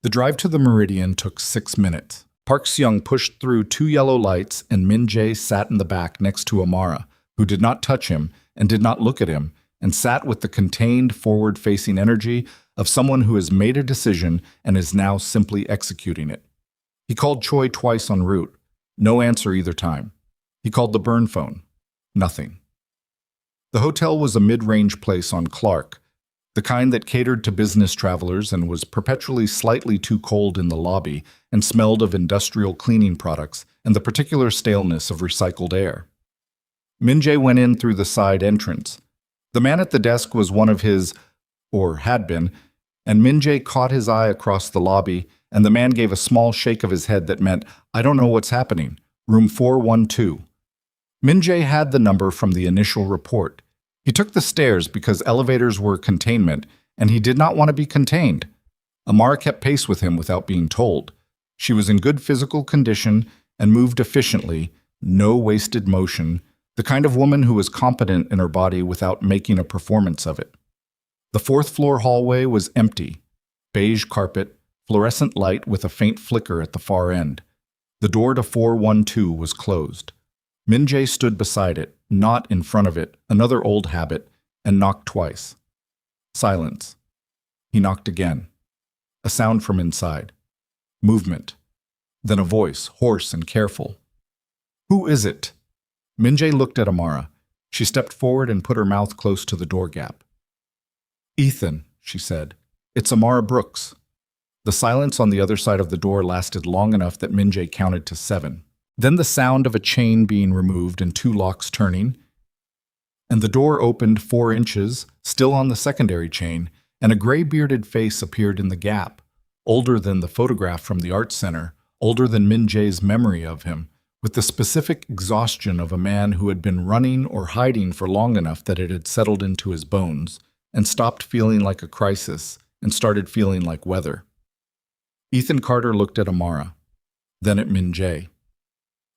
The drive to the Meridian took 6 minutes. Park Seung pushed through 2 yellow lights and Min Jae sat in the back next to Amara, who did not touch him and did not look at him, and sat with the contained, forward-facing energy of someone who has made a decision and is now simply executing it. He called Choi twice en route. No answer either time. He called the burn phone. Nothing. The hotel was a mid-range place on Clark, the kind that catered to business travelers and was perpetually slightly too cold in the lobby and smelled of industrial cleaning products and the particular staleness of recycled air. Min Jae went in through the side entrance. The man at the desk was one of his, or had been, and Min Jae caught his eye across the lobby, and the man gave a small shake of his head that meant, "I don't know what's happening. Room 412. Min Jae had the number from the initial report. He took the stairs because elevators were containment, and he did not want to be contained. Amara kept pace with him without being told. She was in good physical condition and moved efficiently, no wasted motion, the kind of woman who was competent in her body without making a performance of it. The 4th-floor hallway was empty, beige carpet, fluorescent light with a faint flicker at the far end. The door to 412 was closed. Min Jae stood beside it, not in front of it, another old habit, and knocked twice. Silence. He knocked again. A sound from inside. Movement. Then a voice, hoarse and careful. "Who is it?" Min Jae looked at Amara. She stepped forward and put her mouth close to the door gap. "Ethan," she said. "It's Amara Brooks." The silence on the other side of the door lasted long enough that Min Jae counted to 7. Then the sound of a chain being removed and 2 locks turning, and the door opened 4 inches, still on the secondary chain, and a gray-bearded face appeared in the gap, older than the photograph from the art center, older than Min Jae's memory of him, with the specific exhaustion of a man who had been running or hiding for long enough that it had settled into his bones, and stopped feeling like a crisis and started feeling like weather. Ethan Carter looked at Amara, then at Min Jae.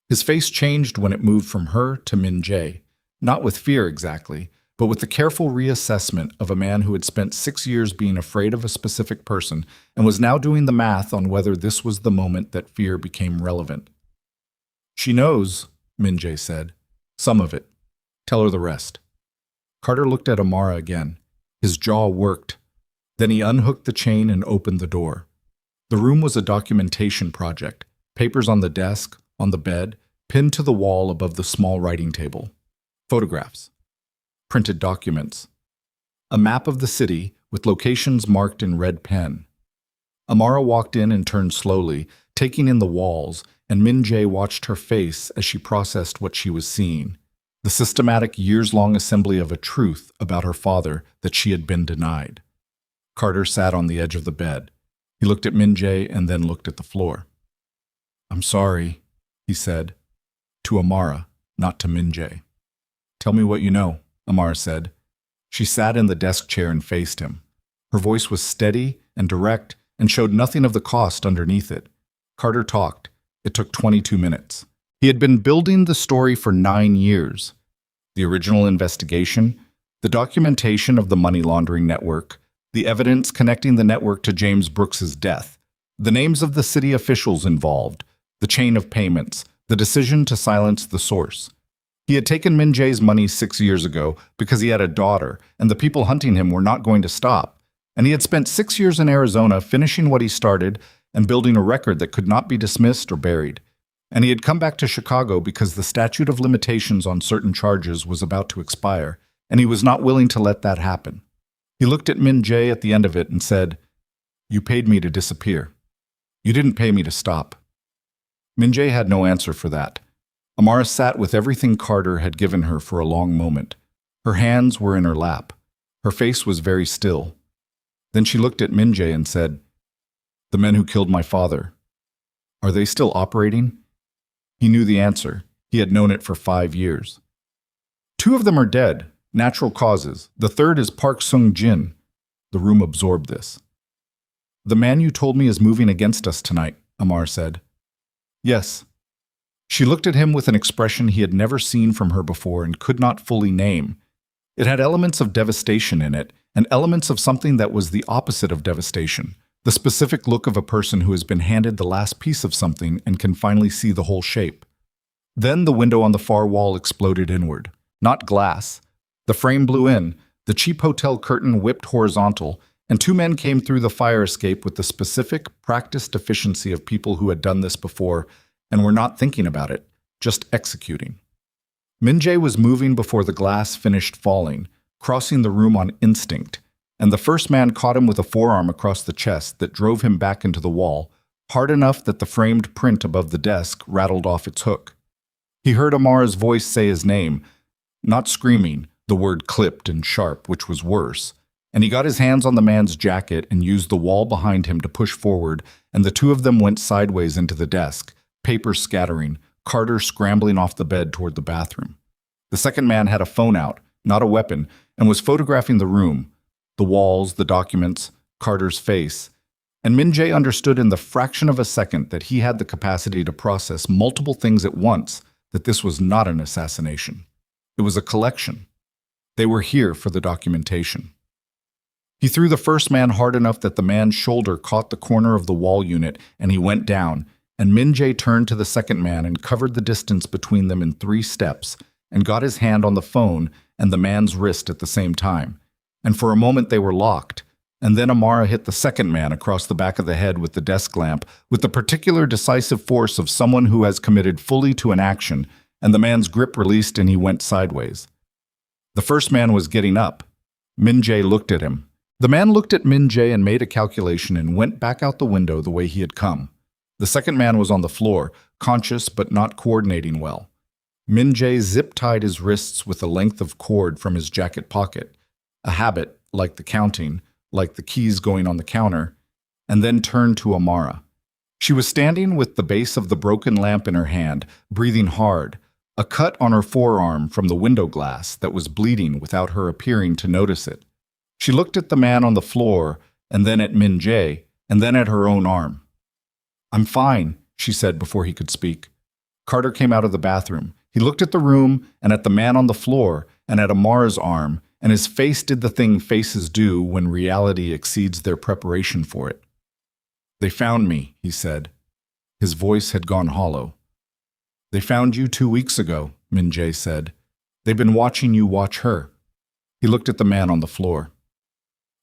His face changed when it moved from her to Min Jae, not with fear exactly, but with the careful reassessment of a man who had spent 6 years being afraid of a specific person and was now doing the math on whether this was the moment that fear became relevant. "She knows," Min Jae said. "Some of it. Tell her the rest." Carter looked at Amara again. His jaw worked. Then he unhooked the chain and opened the door. The room was a documentation project, papers on the desk, on the bed, pinned to the wall above the small writing table. Photographs. Printed documents. A map of the city with locations marked in red pen. Amara walked in and turned slowly, taking in the walls, and Min Jae watched her face as she processed what she was seeing. The systematic years-long assembly of a truth about her father that she had been denied. Carter sat on the edge of the bed. He looked at Min Jae and then looked at the floor. "I'm sorry," he said, to Amara, not to Min Jae. "Tell me what you know," Amara said. She sat in the desk chair and faced him. Her voice was steady and direct and showed nothing of the cost underneath it. Carter talked. It took 22 minutes. He had been building the story for 9 years. The original investigation, the documentation of the money laundering network, the evidence connecting the network to James Brooks's death, the names of the city officials involved, the chain of payments, the decision to silence the source. He had taken Min Jae's money 6 years ago because he had a daughter, and the people hunting him were not going to stop. And he had spent 6 years in Arizona finishing what he started and building a record that could not be dismissed or buried. And he had come back to Chicago because the statute of limitations on certain charges was about to expire, and he was not willing to let that happen. He looked at Min Jae at the end of it and said, "You paid me to disappear. You didn't pay me to stop." Min Jae had no answer for that. Amara sat with everything Carter had given her for a long moment. Her hands were in her lap. Her face was very still. Then she looked at Min Jae and said, "The men who killed my father, are they still operating?" He knew the answer. He had known it for 5 years. 2 of them are dead, natural causes. The third is Park Sung-jin. The room absorbed this. The man you told me is moving against us tonight, Amara said. Yes. She looked at him with an expression he had never seen from her before and could not fully name. It had elements of devastation in it, and elements of something that was the opposite of devastation, the specific look of a person who has been handed the last piece of something and can finally see the whole shape. Then the window on the far wall exploded inward. Not glass. The frame blew in, the cheap hotel curtain whipped horizontal, and two men came through the fire escape with the specific, practiced efficiency of people who had done this before and were not thinking about it, just executing. Min-jae was moving before the glass finished falling, crossing the room on instinct, and the first man caught him with a forearm across the chest that drove him back into the wall, hard enough that the framed print above the desk rattled off its hook. He heard Amara's voice say his name, not screaming, the word clipped and sharp, which was worse, and he got his hands on the man's jacket and used the wall behind him to push forward, and the two of them went sideways into the desk, papers scattering, Carter scrambling off the bed toward the bathroom. The second man had a phone out, not a weapon, and was photographing the room, the walls, the documents, Carter's face. And Min-jae understood in the fraction of a second that he had the capacity to process multiple things at once, that this was not an assassination. It was a collection. They were here for the documentation. He threw the first man hard enough that the man's shoulder caught the corner of the wall unit, and he went down, and Min-jae turned to the second man and covered the distance between them in 3 steps, and got his hand on the phone and the man's wrist at the same time. And for a moment they were locked, and then Amara hit the second man across the back of the head with the desk lamp, with the particular decisive force of someone who has committed fully to an action, and the man's grip released and he went sideways. The first man was getting up. Min-jae looked at him. The man looked at Min-jae and made a calculation and went back out the window the way he had come. The second man was on the floor, conscious but not coordinating well. Min-jae zip-tied his wrists with a length of cord from his jacket pocket, a habit, like the counting, like the keys going on the counter, and then turned to Amara. She was standing with the base of the broken lamp in her hand, breathing hard, a cut on her forearm from the window glass that was bleeding without her appearing to notice it. She looked at the man on the floor, and then at Min-jae, and then at her own arm. "I'm fine," she said before he could speak. Carter came out of the bathroom. He looked at the room, and at the man on the floor, and at Amara's arm, and his face did the thing faces do when reality exceeds their preparation for it. "They found me," he said. His voice had gone hollow. "They found you 2 weeks ago," Min-jae said. "They've been watching you watch her." He looked at the man on the floor.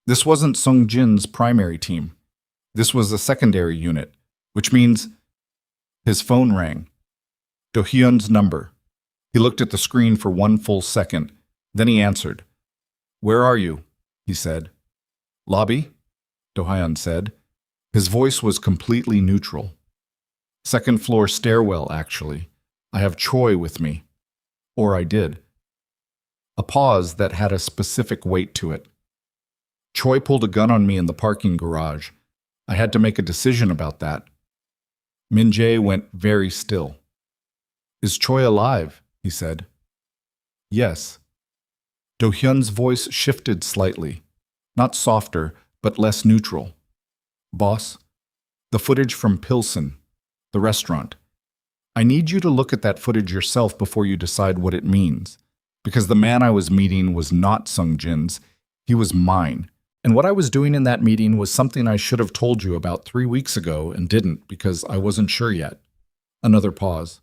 This wasn't Sung Jin's primary team. This was a secondary unit, which means his phone rang. Do-hyun's number. He looked at the screen for 1 full second. Then he answered. "Where are you?" he said. "Lobby?" Do-hyun said. His voice was completely neutral. "Second floor stairwell, actually. I have Choi with me." Or I did. A pause that had a specific weight to it. Choi pulled a gun on me in the parking garage. I had to make a decision about that. Min-jae went very still. "Is Choi alive?" he said. "Yes." Do-hyun's voice shifted slightly. Not softer, but less neutral. "Boss, the footage from Pilsen, the restaurant. I need you to look at that footage yourself before you decide what it means. Because the man I was meeting was not Sung Jin's, he was mine. And what I was doing in that meeting was something I should have told you about 3 weeks ago and didn't because I wasn't sure yet." Another pause.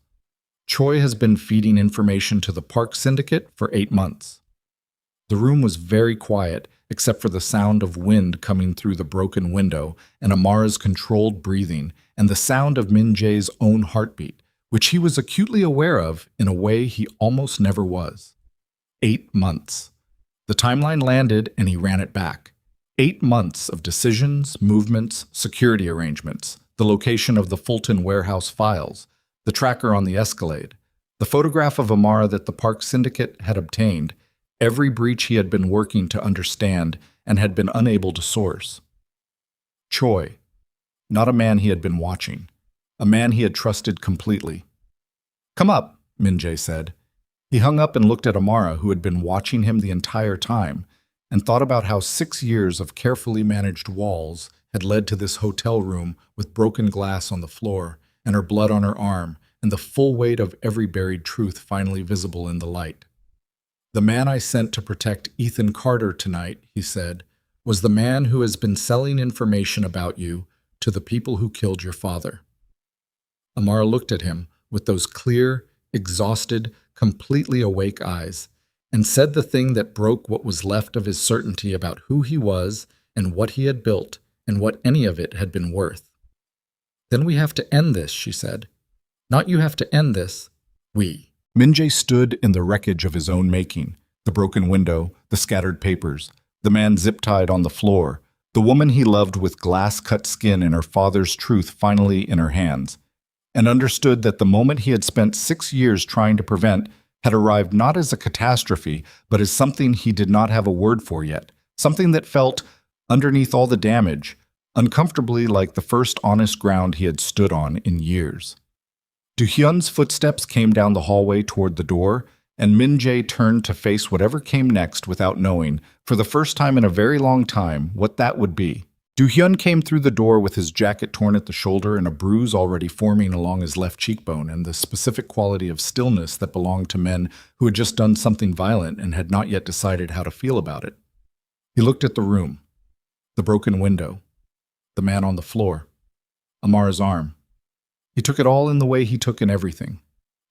"Choi has been feeding information to the Park Syndicate for 8 months. The room was very quiet, except for the sound of wind coming through the broken window and Amara's controlled breathing and the sound of Min-jae's own heartbeat, which he was acutely aware of in a way he almost never was. 8 months. The timeline landed and he ran it back. 8 months of decisions, movements, security arrangements, the location of the Fulton warehouse files, the tracker on the Escalade, the photograph of Amara that the Park Syndicate had obtained, every breach he had been working to understand and had been unable to source. Choi, not a man he had been watching, a man he had trusted completely. "Come up," Min-jae said. He hung up and looked at Amara, who had been watching him the entire time, and thought about how 6 years of carefully managed walls had led to this hotel room with broken glass on the floor and her blood on her arm and the full weight of every buried truth finally visible in the light. "The man I sent to protect Ethan Carter tonight," he said, "was the man who has been selling information about you to the people who killed your father." Amara looked at him with those clear, exhausted, completely awake eyes, and said the thing that broke what was left of his certainty about who he was and what he had built and what any of it had been worth. "Then we have to end this," she said. "Not you have to end this, we." Min-jae stood in the wreckage of his own making, the broken window, the scattered papers, the man zip-tied on the floor, the woman he loved with glass-cut skin and her father's truth finally in her hands, and understood that the moment he had spent 6 years trying to prevent had arrived not as a catastrophe, but as something he did not have a word for yet, something that felt, underneath all the damage, uncomfortably like the first honest ground he had stood on in years. Do-hyun's footsteps came down the hallway toward the door, and Min-jae turned to face whatever came next without knowing, for the first time in a very long time, what that would be. Do-hyun came through the door with his jacket torn at the shoulder and a bruise already forming along his left cheekbone and the specific quality of stillness that belonged to men who had just done something violent and had not yet decided how to feel about it. He looked at the room, the broken window, the man on the floor, Amara's arm. He took it all in the way he took in everything,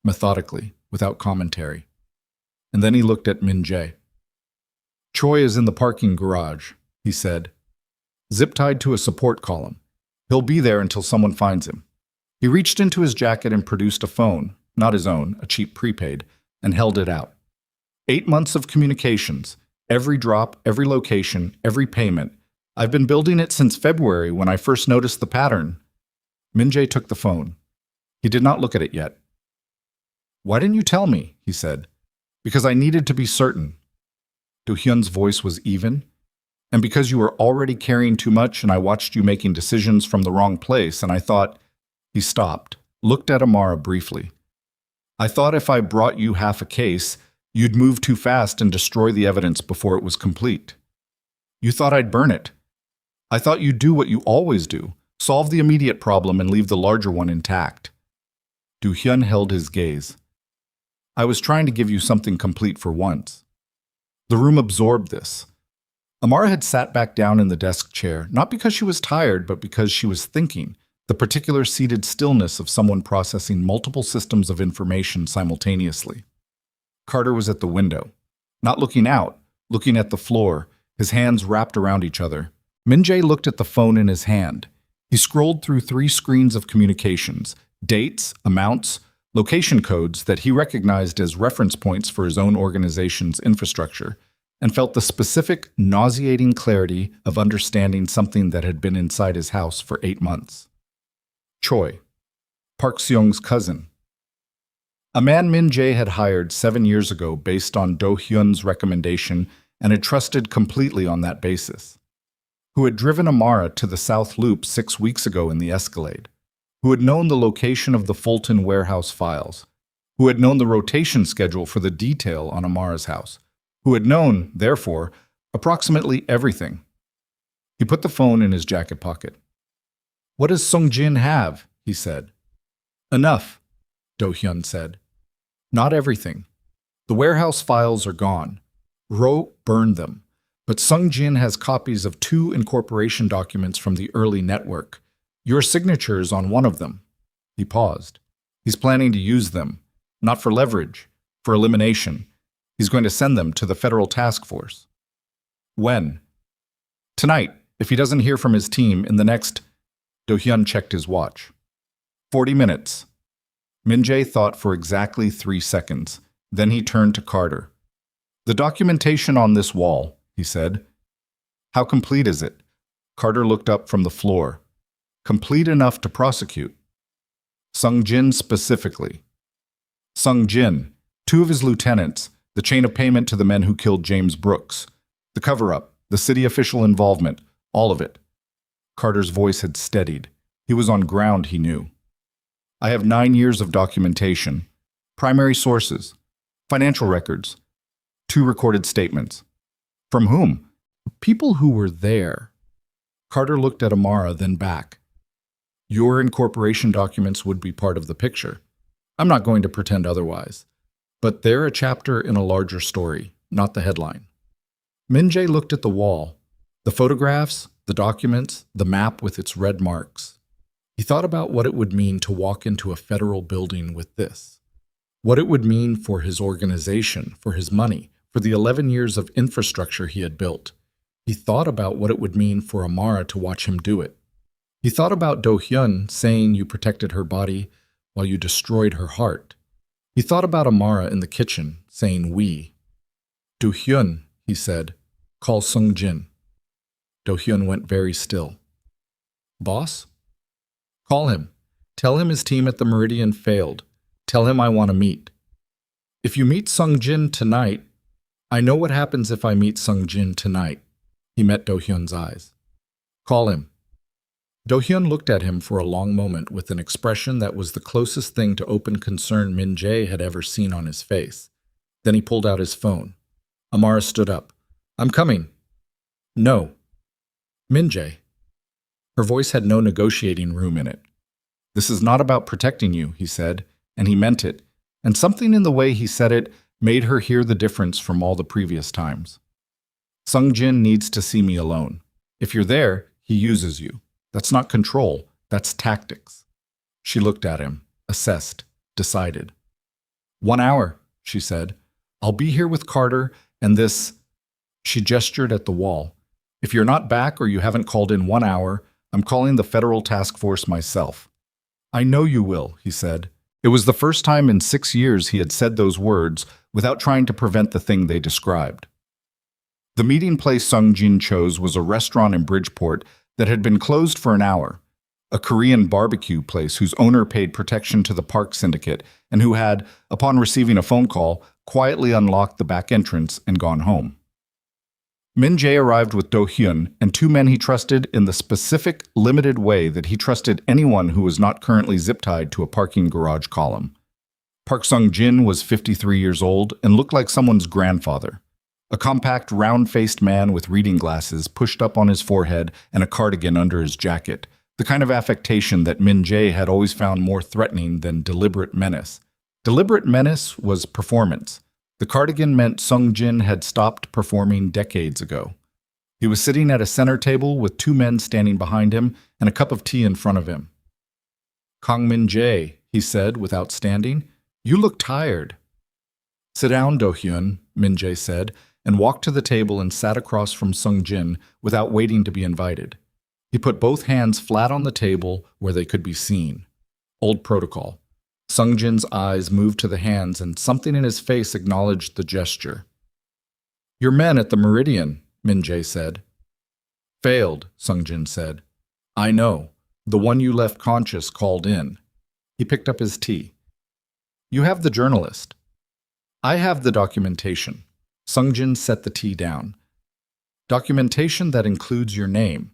methodically, without commentary. And then he looked at Min-jae. "Choi is in the parking garage," he said, "zip-tied to a support column. He'll be there until someone finds him." He reached into his jacket and produced a phone, not his own, a cheap prepaid, and held it out. 8 months of communications, every drop, every location, every payment. I've been building it since February when I first noticed the pattern. Min-jae took the phone. He did not look at it yet. "Why didn't you tell me?" he said. "Because I needed to be certain." Do-hyun's voice was even. "And because you were already carrying too much and I watched you making decisions from the wrong place and I thought—" He stopped, looked at Amara briefly. "I thought if I brought you half a case, you'd move too fast and destroy the evidence before it was complete. You thought I'd burn it. I thought you'd do what you always do, solve the immediate problem and leave the larger one intact." Do-hyun held his gaze. "I was trying to give you something complete for once." The room absorbed this. Amara had sat back down in the desk chair, not because she was tired, but because she was thinking, the particular seated stillness of someone processing multiple systems of information simultaneously. Carter was at the window, not looking out, looking at the floor, his hands wrapped around each other. Min-jae looked at the phone in his hand. He scrolled through 3 screens of communications, dates, amounts, location codes that he recognized as reference points for his own organization's infrastructure, and felt the specific, nauseating clarity of understanding something that had been inside his house for 8 months. Choi, Park Seong's cousin. A man Min-jae had hired 7 years ago based on Do-hyun's recommendation and had trusted completely on that basis. Who had driven Amara to the South Loop 6 weeks ago in the Escalade. Who had known the location of the Fulton warehouse files. Who had known the rotation schedule for the detail on Amara's house. Who had known, therefore, approximately everything. He put the phone in his jacket pocket. "What does Sung-jin have?" he said. "Enough," Do-hyun said. "Not everything. The warehouse files are gone. Ro burned them. But Sung-jin has copies of 2 incorporation documents from the early network. Your signature is on one of them." He paused. "He's planning to use them, not for leverage, for elimination. He's going to send them to the federal task force." "When?" "Tonight, if he doesn't hear from his team in the next—" Do-hyun checked his watch. 40 minutes. Min-jae thought for exactly 3 seconds. Then he turned to Carter. "The documentation on this wall," he said. "How complete is it?" Carter looked up from the floor. "Complete enough to prosecute." Sung-jin specifically. Sung-jin, 2 of his lieutenants, the chain of payment to the men who killed James Brooks, the cover-up, the city official involvement, all of it. Carter's voice had steadied. He was on ground he knew. "I have 9 years of documentation, primary sources, financial records, 2 recorded statements." "From whom?" "People who were there." Carter looked at Amara, then back. Your incorporation documents would be part of the picture. I'm not going to pretend otherwise. But they're a chapter in a larger story, not the headline. Min-jae looked at the wall, the photographs, the documents, the map with its red marks. He thought about what it would mean to walk into a federal building with this. What it would mean for his organization, for his money, for the 11 years of infrastructure he had built. He thought about what it would mean for Amara to watch him do it. He thought about Do-hyun saying you protected her body while you destroyed her heart. He thought about Amara in the kitchen saying we. Do-hyun, he said, call Sung-jin. Do-hyun went very still. Boss? Call him. Tell him his team at the Meridian failed. Tell him I want to meet. If you meet Sung-jin tonight, I know what happens if I meet Sung-jin tonight. He met Do-hyun's eyes. Call him. Do-hyun looked at him for a long moment with an expression that was the closest thing to open concern Min-jae had ever seen on his face. Then he pulled out his phone. Amara stood up. I'm coming. No. Min-jae. Her voice had no negotiating room in it. This is not about protecting you, he said, and he meant it, and something in the way he said it made her hear the difference from all the previous times. Sung-jin needs to see me alone. If you're there, he uses you. That's not control, that's tactics. She looked at him, assessed, decided. 1 hour, she said. I'll be here with Carter and this. She gestured at the wall. If you're not back or you haven't called in 1 hour, I'm calling the federal task force myself. I know you will, he said. It was the first time in 6 years he had said those words without trying to prevent the thing they described. The meeting place Sung-jin chose was a restaurant in Bridgeport that had been closed for an hour, a Korean barbecue place whose owner paid protection to the park syndicate and who had, upon receiving a phone call, quietly unlocked the back entrance and gone home. Min-jae arrived with Do-hyun and 2 men he trusted in the specific, limited way that he trusted anyone who was not currently zip-tied to a parking garage column. Park Sung-jin was 53 years old and looked like someone's grandfather. A compact, round-faced man with reading glasses pushed up on his forehead and a cardigan under his jacket, the kind of affectation that Min-jae had always found more threatening than deliberate menace. Deliberate menace was performance. The cardigan meant Sung-jin had stopped performing decades ago. He was sitting at a center table with 2 men standing behind him and a cup of tea in front of him. Kang Min-jae, he said without standing, you look tired. Sit down, Do-hyun, Min-jae said, and walked to the table and sat across from Sung-jin without waiting to be invited. He put both hands flat on the table where they could be seen. Old protocol. Sung-jin's eyes moved to the hands and something in his face acknowledged the gesture. Your men at the Meridian, Min-jae said. Failed, Sung-jin said. I know. The one you left conscious called in. He picked up his tea. You have the journalist. I have the documentation. Sung-jin set the tea down. Documentation that includes your name.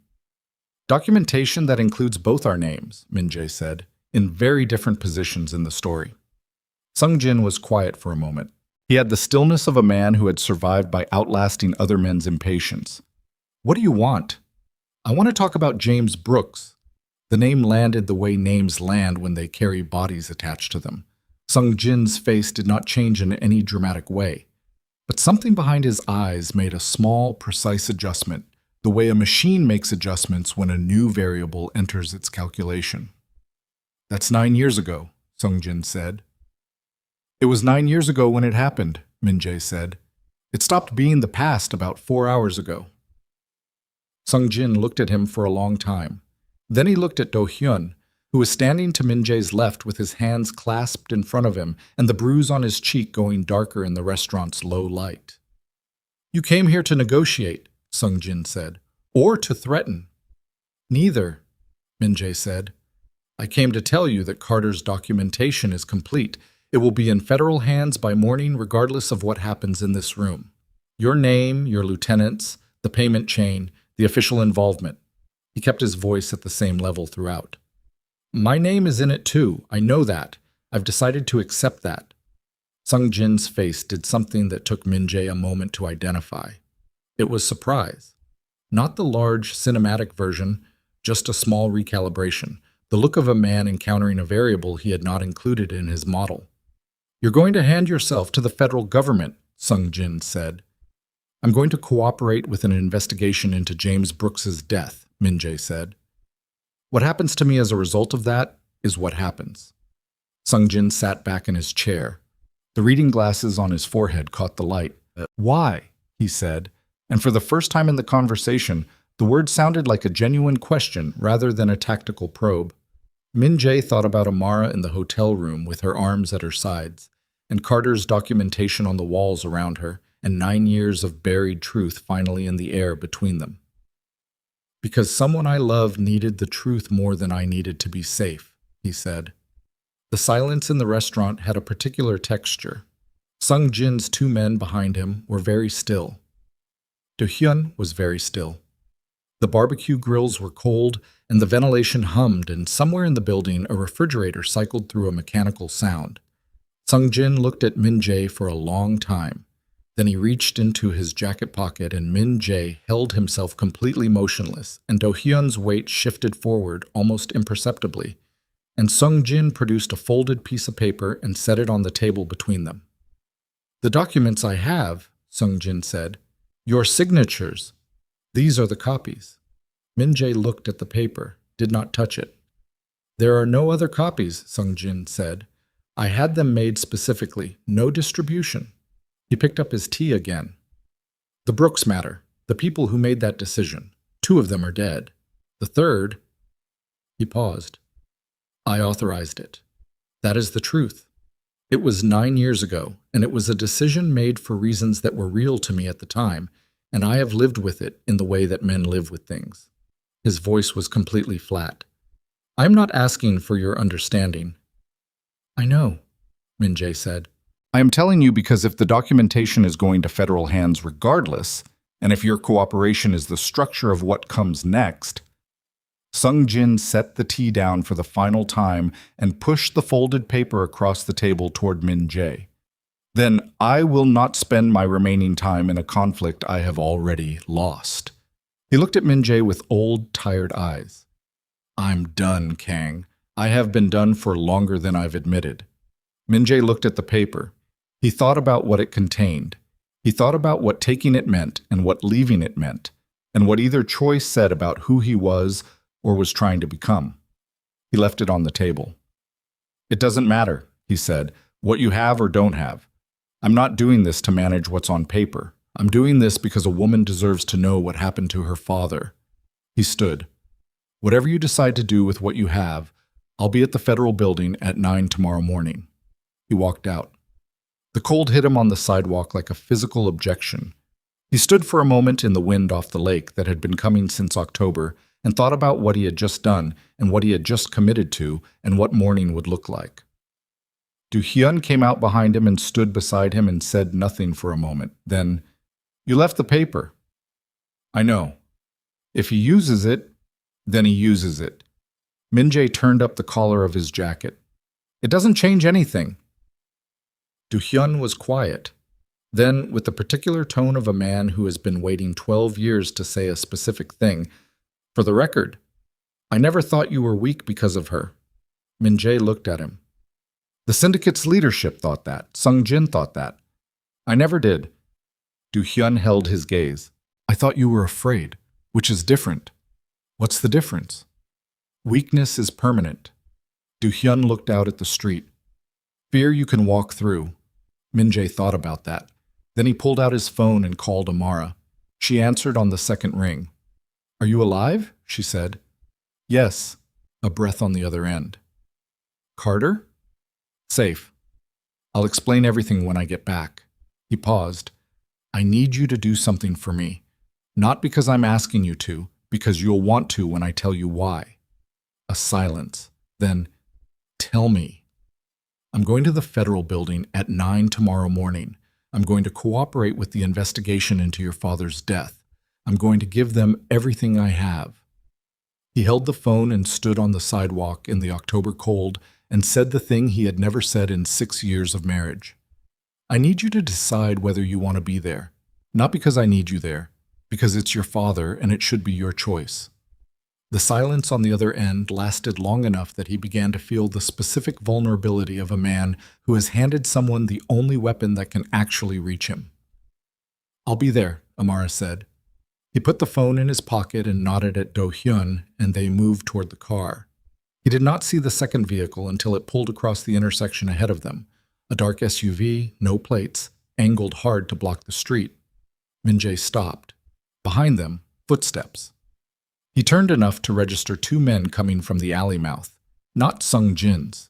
Documentation that includes both our names, Min-jae said, in very different positions in the story. Sung-jin was quiet for a moment. He had the stillness of a man who had survived by outlasting other men's impatience. What do you want? I want to talk about James Brooks. The name landed the way names land when they carry bodies attached to them. Sung-jin's face did not change in any dramatic way. But something behind his eyes made a small, precise adjustment, the way a machine makes adjustments when a new variable enters its calculation. That's 9 years ago, Sung-jin said. It was 9 years ago when it happened, Min-jae said. It stopped being the past about 4 hours ago. Sung-jin looked at him for a long time. Then he looked at Do-hyun, who was standing to Min-jae's left with his hands clasped in front of him and the bruise on his cheek going darker in the restaurant's low light. You came here to negotiate, Sung-jin said, or to threaten. Neither, Min-jae said. I came to tell you that Carter's documentation is complete. It will be in federal hands by morning regardless of what happens in this room. Your name, your lieutenants, the payment chain, the official involvement. He kept his voice at the same level throughout. My name is in it too, I know that. I've decided to accept that. Sung-jin's face did something that took Min-jae a moment to identify. It was surprise. Not the large cinematic version, just a small recalibration, the look of a man encountering a variable he had not included in his model. "You're going to hand yourself to the federal government," Sung Jin said. "I'm going to cooperate with an investigation into James Brooks's death," Min Jae said. "What happens to me as a result of that is what happens." Sung Jin sat back in his chair. The reading glasses on his forehead caught the light. "Why?" he said, and for the first time in the conversation, the word sounded like a genuine question rather than a tactical probe. Min Jae thought about Amara in the hotel room with her arms at her sides, and Carter's documentation on the walls around her, and 9 years of buried truth finally in the air between them. "Because someone I love needed the truth more than I needed to be safe," he said. The silence in the restaurant had a particular texture. Sung Jin's 2 men behind him were very still. Do Hyun was very still. The barbecue grills were cold, and the ventilation hummed, and somewhere in the building a refrigerator cycled through a mechanical sound. Sung Jin looked at Min Jae for a long time. Then he reached into his jacket pocket, and Min Jae held himself completely motionless, and Do Hyun's weight shifted forward almost imperceptibly, and Sung Jin produced a folded piece of paper and set it on the table between them. "The documents I have," Sung Jin said. "Your signatures. These are the copies." Min Jae looked at the paper, did not touch it. "There are no other copies," Sung Jin said. "I had them made specifically, no distribution." He picked up his tea again. "The Brooks matter, the people who made that decision. 2 of them are dead. The third—" He paused. "I authorized it. That is the truth. It was 9 years ago, and it was a decision made for reasons that were real to me at the time, and I have lived with it in the way that men live with things." His voice was completely flat. "I'm not asking for your understanding." "I know," Min Jae said. "I am telling you because if the documentation is going to federal hands regardless, and if your cooperation is the structure of what comes next—" Sung Jin set the tea down for the final time and pushed the folded paper across the table toward Min Jae. "Then I will not spend my remaining time in a conflict I have already lost." He looked at Min Jae with old, tired eyes. "I'm done, Kang. I have been done for longer than I've admitted." Min Jae looked at the paper. He thought about what it contained. He thought about what taking it meant and what leaving it meant, and what either choice said about who he was or was trying to become. He left it on the table. "It doesn't matter," he said, "what you have or don't have. I'm not doing this to manage what's on paper. I'm doing this because a woman deserves to know what happened to her father." He stood. "Whatever you decide to do with what you have, I'll be at the federal building at 9 tomorrow morning." He walked out. The cold hit him on the sidewalk like a physical objection. He stood for a moment in the wind off the lake that had been coming since October and thought about what he had just done and what he had just committed to and what morning would look like. Do Hyun came out behind him and stood beside him and said nothing for a moment. Then, "You left the paper." "I know. If he uses it, then he uses it." Min Jae turned up the collar of his jacket. "It doesn't change anything." Do Hyun was quiet. Then, with the particular tone of a man who has been waiting 12 years to say a specific thing, "For the record, I never thought you were weak because of her." Min Jae looked at him. "The syndicate's leadership thought that. Sung Jin thought that. I never did." Do Hyun held his gaze. "I thought you were afraid, which is different." "What's the difference?" "Weakness is permanent." Do Hyun looked out at the street. "Fear you can walk through." Min Jae thought about that. Then he pulled out his phone and called Amara. She answered on the second ring. "Are you alive?" she said. "Yes," a breath on the other end. "Carter?" "Safe. I'll explain everything when I get back." He paused. "I need you to do something for me. Not because I'm asking you to, because you'll want to when I tell you why." A silence. Then, "Tell me." "I'm going to the federal building at 9 tomorrow morning. I'm going to cooperate with the investigation into your father's death. I'm going to give them everything I have." He held the phone and stood on the sidewalk in the October cold and said the thing he had never said in 6 years of marriage. "I need you to decide whether you want to be there. Not because I need you there. Because it's your father and it should be your choice. The silence on the other end lasted long enough that he began to feel the specific vulnerability of a man who has handed someone the only weapon that can actually reach him. "I'll be there," Amara said. He put the phone in his pocket and nodded at Do-hyun, and they moved toward the car. He did not see the second vehicle until it pulled across the intersection ahead of them. A dark SUV, no plates, angled hard to block the street. Min-jae stopped. Behind them, footsteps. He turned enough to register two men coming from the alley mouth, not Sung-jin's.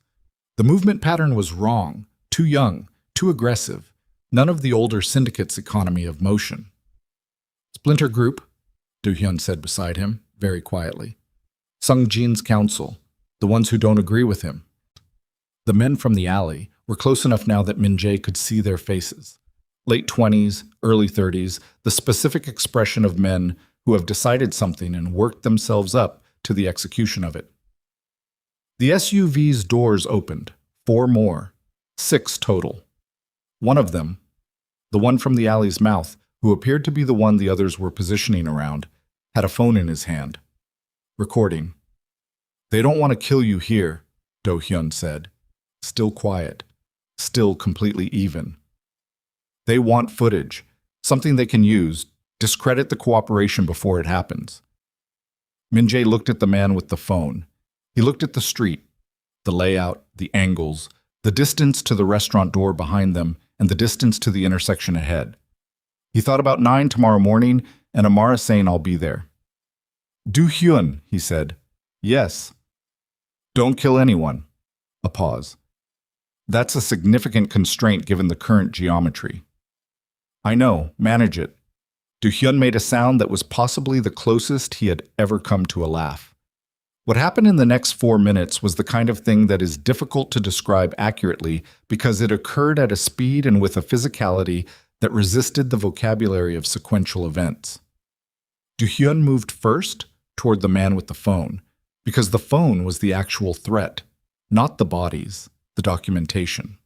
The movement pattern was wrong, too young, too aggressive, none of the older syndicate's economy of motion. "Splinter Group," Do-hyun said beside him, very quietly. "Sung-jin's counsel, the ones who don't agree with him." The men from the alley were close enough now that Min-jae could see their faces. Late 20s, early 30s, the specific expression of men who have decided something and worked themselves up to the execution of it. The SUV's doors opened, 4 more, 6 total. One of them, the one from the alley's mouth, who appeared to be the one the others were positioning around, had a phone in his hand. Recording. "They don't want to kill you here," Do-hyun said. Still quiet, still completely even. "They want footage, something they can use. Discredit the cooperation before it happens." Min-jae looked at the man with the phone. He looked at the street, the layout, the angles, the distance to the restaurant door behind them, and the distance to the intersection ahead. He thought about 9 tomorrow morning and Amara saying, "I'll be there." "Do-hyun," he said. "Yes." "Don't kill anyone." A pause. "That's a significant constraint given the current geometry." "I know, manage it." Do-hyun made a sound that was possibly the closest he had ever come to a laugh. What happened in the next 4 minutes was the kind of thing that is difficult to describe accurately because it occurred at a speed and with a physicality that resisted the vocabulary of sequential events. Do-hyun moved first toward the man with the phone, because the phone was the actual threat, not the bodies, the documentation.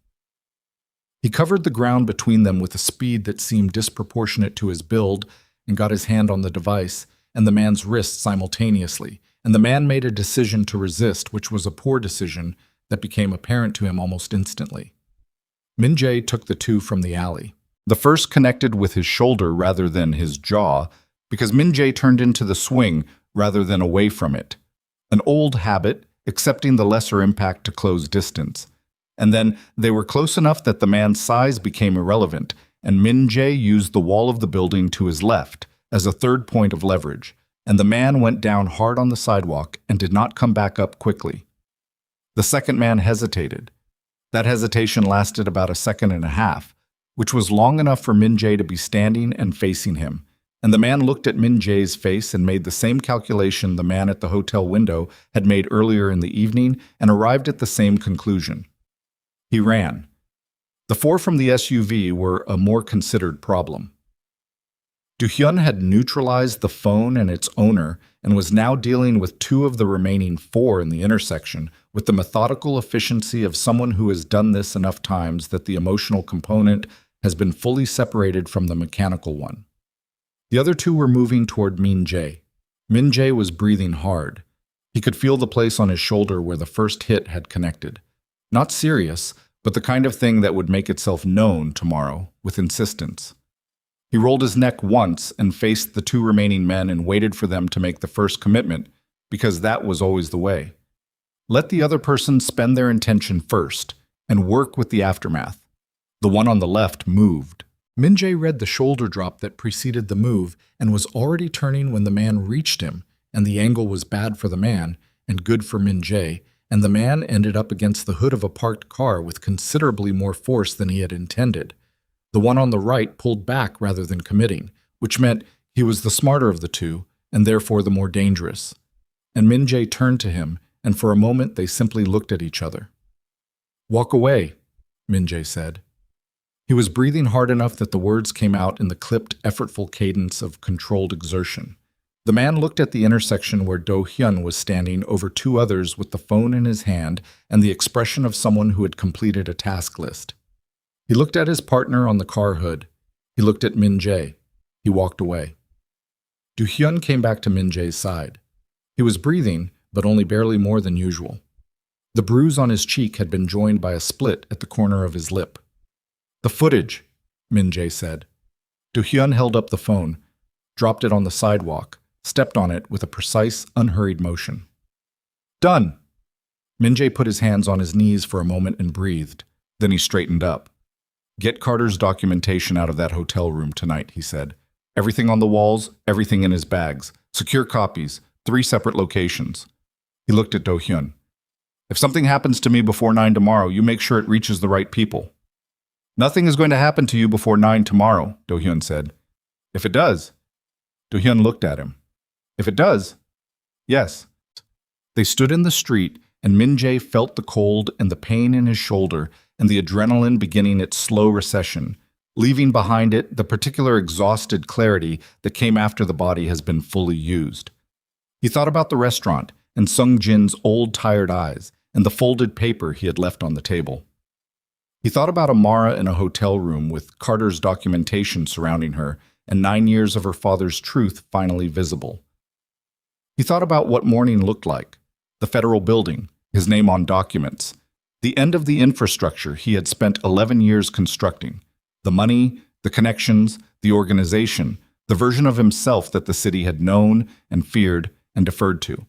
He covered the ground between them with a speed that seemed disproportionate to his build and got his hand on the device and the man's wrist simultaneously, and the man made a decision to resist, which was a poor decision that became apparent to him almost instantly. Min-jae took the two from the alley. The first connected with his shoulder rather than his jaw, because Min-jae turned into the swing rather than away from it. An old habit, accepting the lesser impact to close distance. And then they were close enough that the man's size became irrelevant, and Min-jae used the wall of the building to his left as a third point of leverage, and the man went down hard on the sidewalk and did not come back up quickly. The second man hesitated. That hesitation lasted about a second and a half, which was long enough for Min-jae to be standing and facing him, and the man looked at Min-jae's face and made the same calculation the man at the hotel window had made earlier in the evening and arrived at the same conclusion. He ran. The 4 from the SUV were a more considered problem. Do-hyun had neutralized the phone and its owner and was now dealing with 2 of the remaining 4 in the intersection with the methodical efficiency of someone who has done this enough times that the emotional component has been fully separated from the mechanical one. The other 2 were moving toward Min-jae. Min-jae was breathing hard. He could feel the place on his shoulder where the first hit had connected. Not serious, but the kind of thing that would make itself known tomorrow with insistence. He rolled his neck once and faced the 2 remaining men and waited for them to make the first commitment, because that was always the way. Let the other person spend their intention first and work with the aftermath. The one on the left moved. Min-jae read the shoulder drop that preceded the move and was already turning when the man reached him, and the angle was bad for the man and good for Min-jae, and the man ended up against the hood of a parked car with considerably more force than he had intended. The one on the right pulled back rather than committing, which meant he was the smarter of the 2 and therefore the more dangerous. And Min-jae turned to him, and for a moment they simply looked at each other. "Walk away," Min-jae said. He was breathing hard enough that the words came out in the clipped, effortful cadence of controlled exertion. The man looked at the intersection where Do-hyun was standing over 2 others with the phone in his hand and the expression of someone who had completed a task list. He looked at his partner on the car hood. He looked at Min-jae. He walked away. Do-hyun came back to Min-jae's side. He was breathing, but only barely more than usual. The bruise on his cheek had been joined by a split at the corner of his lip. "The footage," Min-jae said. Do-hyun held up the phone, dropped it on the sidewalk, stepped on it with a precise, unhurried motion. "Done!" Min-jae put his hands on his knees for a moment and breathed. Then he straightened up. "Get Carter's documentation out of that hotel room tonight," he said. "Everything on the walls, everything in his bags. Secure copies, 3 separate locations." He looked at Do-hyun. "If something happens to me before 9 tomorrow, you make sure it reaches the right people." "Nothing is going to happen to you before 9 tomorrow," Do-hyun said. "If it does?" Do-hyun looked at him. "If it does?" "Yes." They stood in the street, and Min-jae felt the cold and the pain in his shoulder and the adrenaline beginning its slow recession, leaving behind it the particular exhausted clarity that came after the body has been fully used. He thought about the restaurant and Sung Jin's old tired eyes and the folded paper he had left on the table. He thought about Amara in a hotel room with Carter's documentation surrounding her and 9 years of her father's truth finally visible. He thought about what morning looked like, the federal building, his name on documents, the end of the infrastructure he had spent 11 years constructing, the money, the connections, the organization, the version of himself that the city had known and feared and deferred to.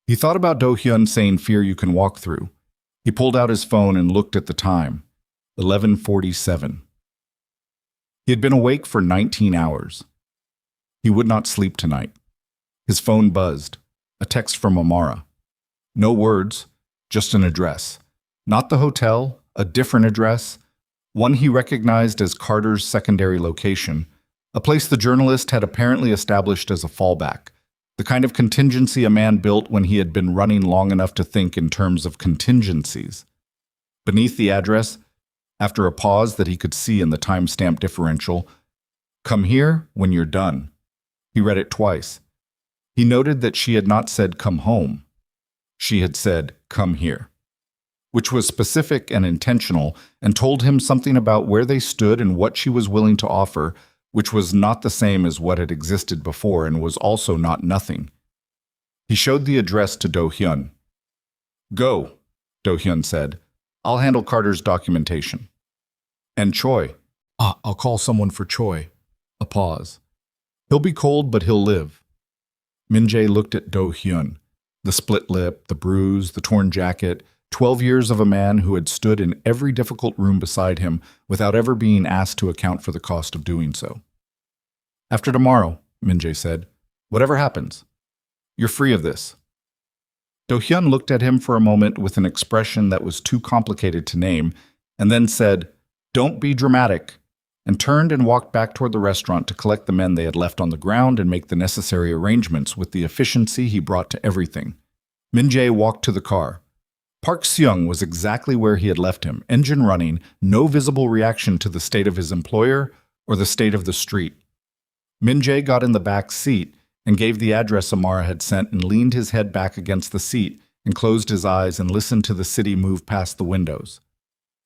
He thought about Do-hyun saying fear you can walk through. He pulled out his phone and looked at the time, 11:47. He had been awake for 19 hours. He would not sleep tonight. His phone buzzed, a text from Amara. No words, just an address. Not the hotel, a different address, one he recognized as Carter's secondary location, a place the journalist had apparently established as a fallback, the kind of contingency a man built when he had been running long enough to think in terms of contingencies. Beneath the address, after a pause that he could see in the timestamp differential, "Come here when you're done." He read it twice. He noted that she had not said "come home." She had said "come here," which was specific and intentional and told him something about where they stood and what she was willing to offer, which was not the same as what had existed before and was also not nothing. He showed the address to Do-hyun. "Go," Do-hyun said. "I'll handle Carter's documentation." "And Choi." I'll call someone for Choi." A pause. "He'll be cold, but he'll live." Min-jae looked at Do-hyun. The split lip, the bruise, the torn jacket, 12 years of a man who had stood in every difficult room beside him without ever being asked to account for the cost of doing so. "After tomorrow," Min-jae said, "whatever happens, you're free of this." Do-hyun looked at him for a moment with an expression that was too complicated to name, and then said, "Don't be dramatic," and turned and walked back toward the restaurant to collect the men they had left on the ground and make the necessary arrangements with the efficiency he brought to everything. Min-jae walked to the car. Park Seung was exactly where he had left him, engine running, no visible reaction to the state of his employer or the state of the street. Min-jae got in the back seat and gave the address Amara had sent and leaned his head back against the seat and closed his eyes and listened to the city move past the windows.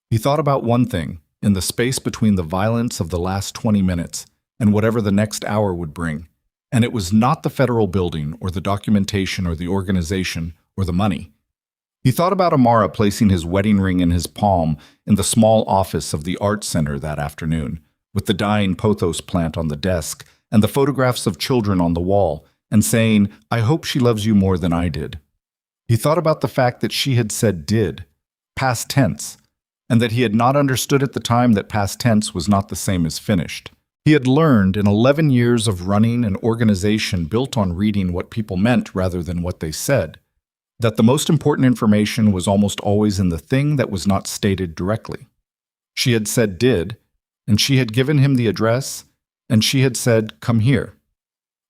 He thought about one thing, in the space between the violence of the last 20 minutes and whatever the next hour would bring, and it was not the federal building or the documentation or the organization or the money. He thought about Amara placing his wedding ring in his palm in the small office of the art center that afternoon, with the dying pothos plant on the desk and the photographs of children on the wall, and saying, "I hope she loves you more than I did." He thought about the fact that she had said "did," past tense, and that he had not understood at the time that past tense was not the same as finished. He had learned in 11 years of running an organization built on reading what people meant rather than what they said, that the most important information was almost always in the thing that was not stated directly. She had said "did," and she had given him the address, and she had said "come here."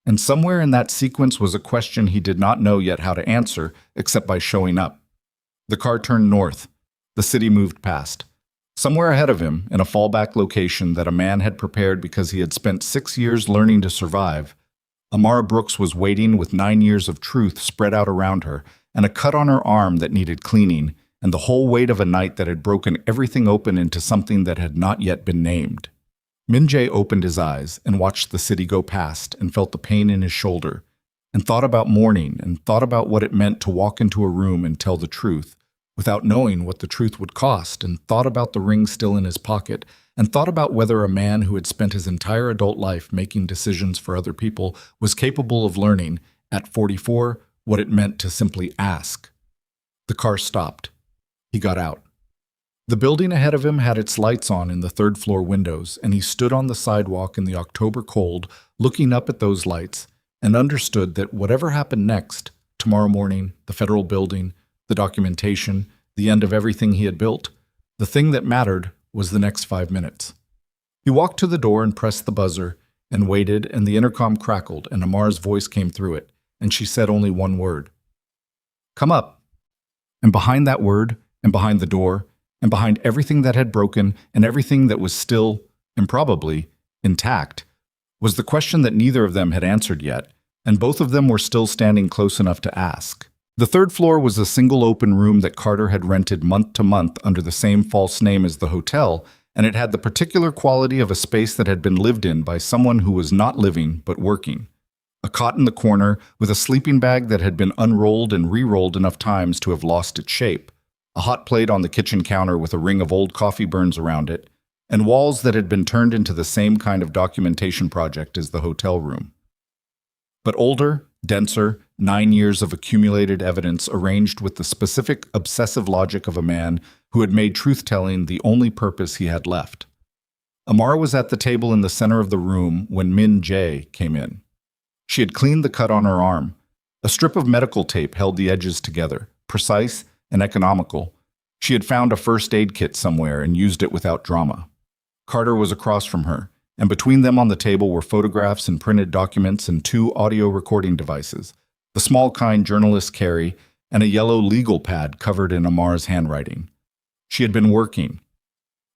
And somewhere in that sequence was a question he did not know yet how to answer except by showing up. The car turned north. The city moved past. Somewhere ahead of him, in a fallback location that a man had prepared because he had spent 6 years learning to survive, Amara Brooks was waiting with 9 years of truth spread out around her and a cut on her arm that needed cleaning and the whole weight of a night that had broken everything open into something that had not yet been named. Min-jae opened his eyes and watched the city go past and felt the pain in his shoulder, and thought about mourning and thought about what it meant to walk into a room and tell the truth, without knowing what the truth would cost, and thought about the ring still in his pocket, and thought about whether a man who had spent his entire adult life making decisions for other people was capable of learning, at 44, what it meant to simply ask. The car stopped. He got out. The building ahead of him had its lights on in the third-floor windows, and he stood on the sidewalk in the October cold, looking up at those lights, and understood that whatever happened next, tomorrow morning, the federal building, the documentation, the end of everything he had built, the thing that mattered was the next 5 minutes. He walked to the door and pressed the buzzer, and waited, and the intercom crackled, and Amara's voice came through it, and she said only one word. "Come up." And behind that word, and behind the door, and behind everything that had broken, and everything that was still, and probably, intact, was the question that neither of them had answered yet, and both of them were still standing close enough to ask. The third floor was a single open room that Carter had rented month to month under the same false name as the hotel, and it had the particular quality of a space that had been lived in by someone who was not living but working. A cot in the corner with a sleeping bag that had been unrolled and re-rolled enough times to have lost its shape, a hot plate on the kitchen counter with a ring of old coffee burns around it, and walls that had been turned into the same kind of documentation project as the hotel room. But older, denser, 9 years of accumulated evidence arranged with the specific obsessive logic of a man who had made truth-telling the only purpose he had left. Amara was at the table in the center of the room when Min-jae came in. She had cleaned the cut on her arm. A strip of medical tape held the edges together, precise and economical. She had found a first aid kit somewhere and used it without drama. Carter was across from her, and between them on the table were photographs and printed documents and 2 audio recording devices, the small kind journalists carry, and a yellow legal pad covered in Amara's handwriting. She had been working.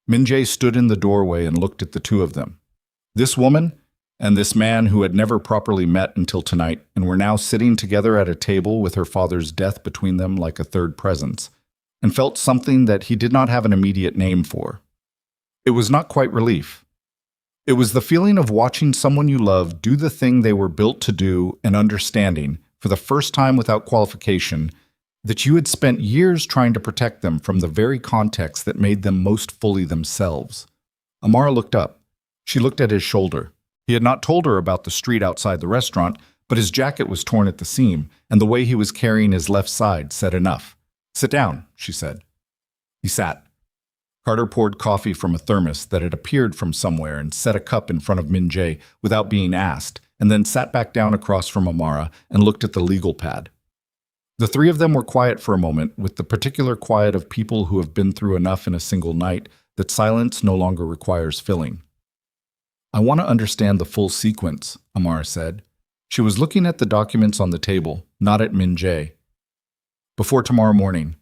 Min-jae stood in the doorway and looked at the two of them. This woman and this man who had never properly met until tonight and were now sitting together at a table with her father's death between them like a third presence, and felt something that he did not have an immediate name for. It was not quite relief. It was the feeling of watching someone you love do the thing they were built to do and understanding, for the first time without qualification, that you had spent years trying to protect them from the very context that made them most fully themselves. Amara looked up. She looked at his shoulder. He had not told her about the street outside the restaurant, but his jacket was torn at the seam, and the way he was carrying his left side said enough. "Sit down," she said. He sat. Carter poured coffee from a thermos that had appeared from somewhere and set a cup in front of Min-jae without being asked, and then sat back down across from Amara and looked at the legal pad. The three of them were quiet for a moment, with the particular quiet of people who have been through enough in a single night that silence no longer requires filling. "I want to understand the full sequence," Amara said. She was looking at the documents on the table, not at Min-jae. "Before tomorrow morning,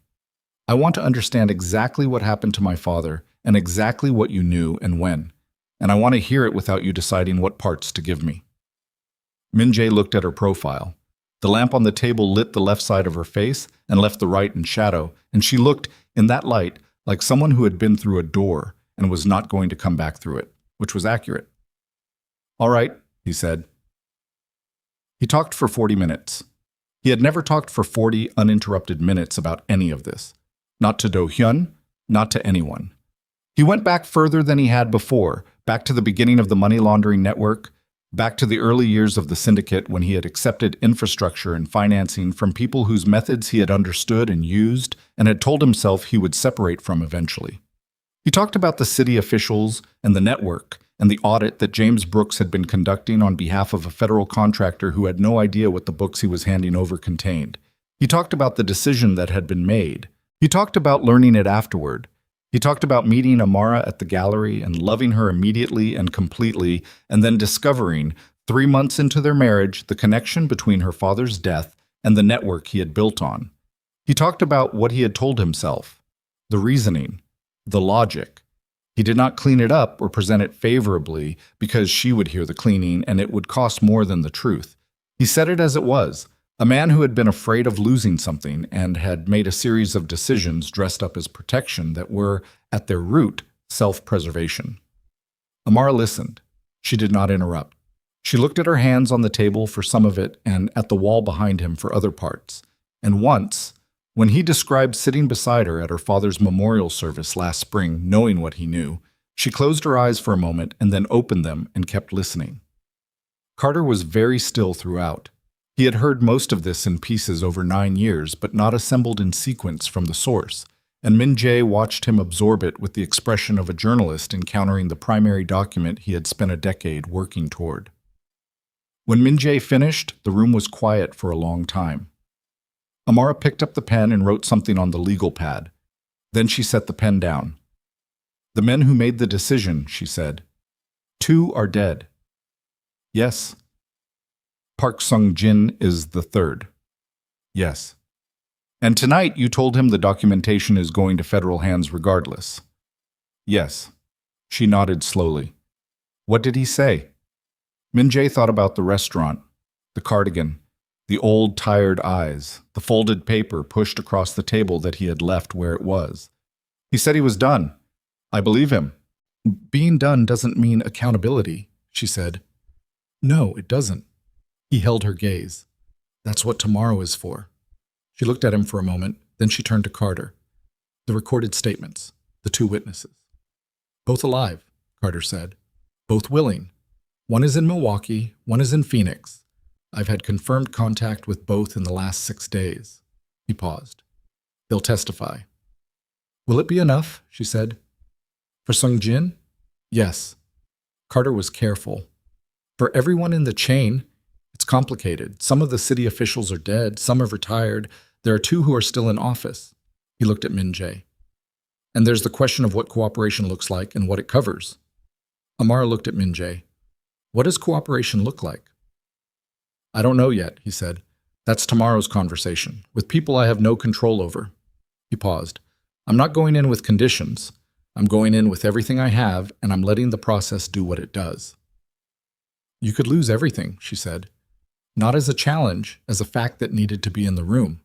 I want to understand exactly what happened to my father and exactly what you knew and when, and I want to hear it without you deciding what parts to give me." Min-jae looked at her profile. The lamp on the table lit the left side of her face and left the right in shadow, and she looked, in that light, like someone who had been through a door and was not going to come back through it, which was accurate. "All right," he said. He talked for 40 minutes. He had never talked for 40 uninterrupted minutes about any of this. Not to Do-hyun, not to anyone. He went back further than he had before, back to the beginning of the money laundering network, back to the early years of the syndicate when he had accepted infrastructure and financing from people whose methods he had understood and used and had told himself he would separate from eventually. He talked about the city officials and the network and the audit that James Brooks had been conducting on behalf of a federal contractor who had no idea what the books he was handing over contained. He talked about the decision that had been made. He talked about learning it afterward. He talked about meeting Amara at the gallery and loving her immediately and completely, and then discovering, 3 months into their marriage, the connection between her father's death and the network he had built on. He talked about what he had told himself, the reasoning, the logic. He did not clean it up or present it favorably because she would hear the cleaning and it would cost more than the truth. He said it as it was, a man who had been afraid of losing something and had made a series of decisions dressed up as protection that were, at their root, self-preservation. Amara listened. She did not interrupt. She looked at her hands on the table for some of it and at the wall behind him for other parts. And once, when he described sitting beside her at her father's memorial service last spring, knowing what he knew, she closed her eyes for a moment and then opened them and kept listening. Carter was very still throughout. He had heard most of this in pieces over 9 years, but not assembled in sequence from the source, and Min Jae watched him absorb it with the expression of a journalist encountering the primary document he had spent a decade working toward. When Min Jae finished, the room was quiet for a long time. Amara picked up the pen and wrote something on the legal pad. Then she set the pen down. "The men who made the decision," she said. "2 are dead." "Yes." "Park Sung-jin is the 3rd. "Yes." "And tonight you told him the documentation is going to federal hands regardless." "Yes." She nodded slowly. "What did he say?" Min Jae thought about the restaurant, the cardigan, the old tired eyes, the folded paper pushed across the table that he had left where it was. "He said he was done. I believe him." "Being done doesn't mean accountability," she said. "No, it doesn't." He held her gaze. "That's what tomorrow is for." She looked at him for a moment, then she turned to Carter. "The recorded statements, the 2 witnesses." "Both alive," Carter said. "Both willing. One is in Milwaukee, one is in Phoenix. I've had confirmed contact with both in the last 6 days." He paused. "They'll testify." "Will it be enough?" she said. "For Sung-jin?" "Yes." Carter was careful. "For everyone in the chain, it's complicated. Some of the city officials are dead, some have retired. There are 2 who are still in office." He looked at Min Jae. "And there's the question of what cooperation looks like and what it covers." Amara looked at Min Jae. "What does cooperation look like?" "I don't know yet," he said. "That's tomorrow's conversation, with people I have no control over." He paused. "I'm not going in with conditions. I'm going in with everything I have, and I'm letting the process do what it does." "You could lose everything," she said. "Not as a challenge, as a fact that needed to be in the room."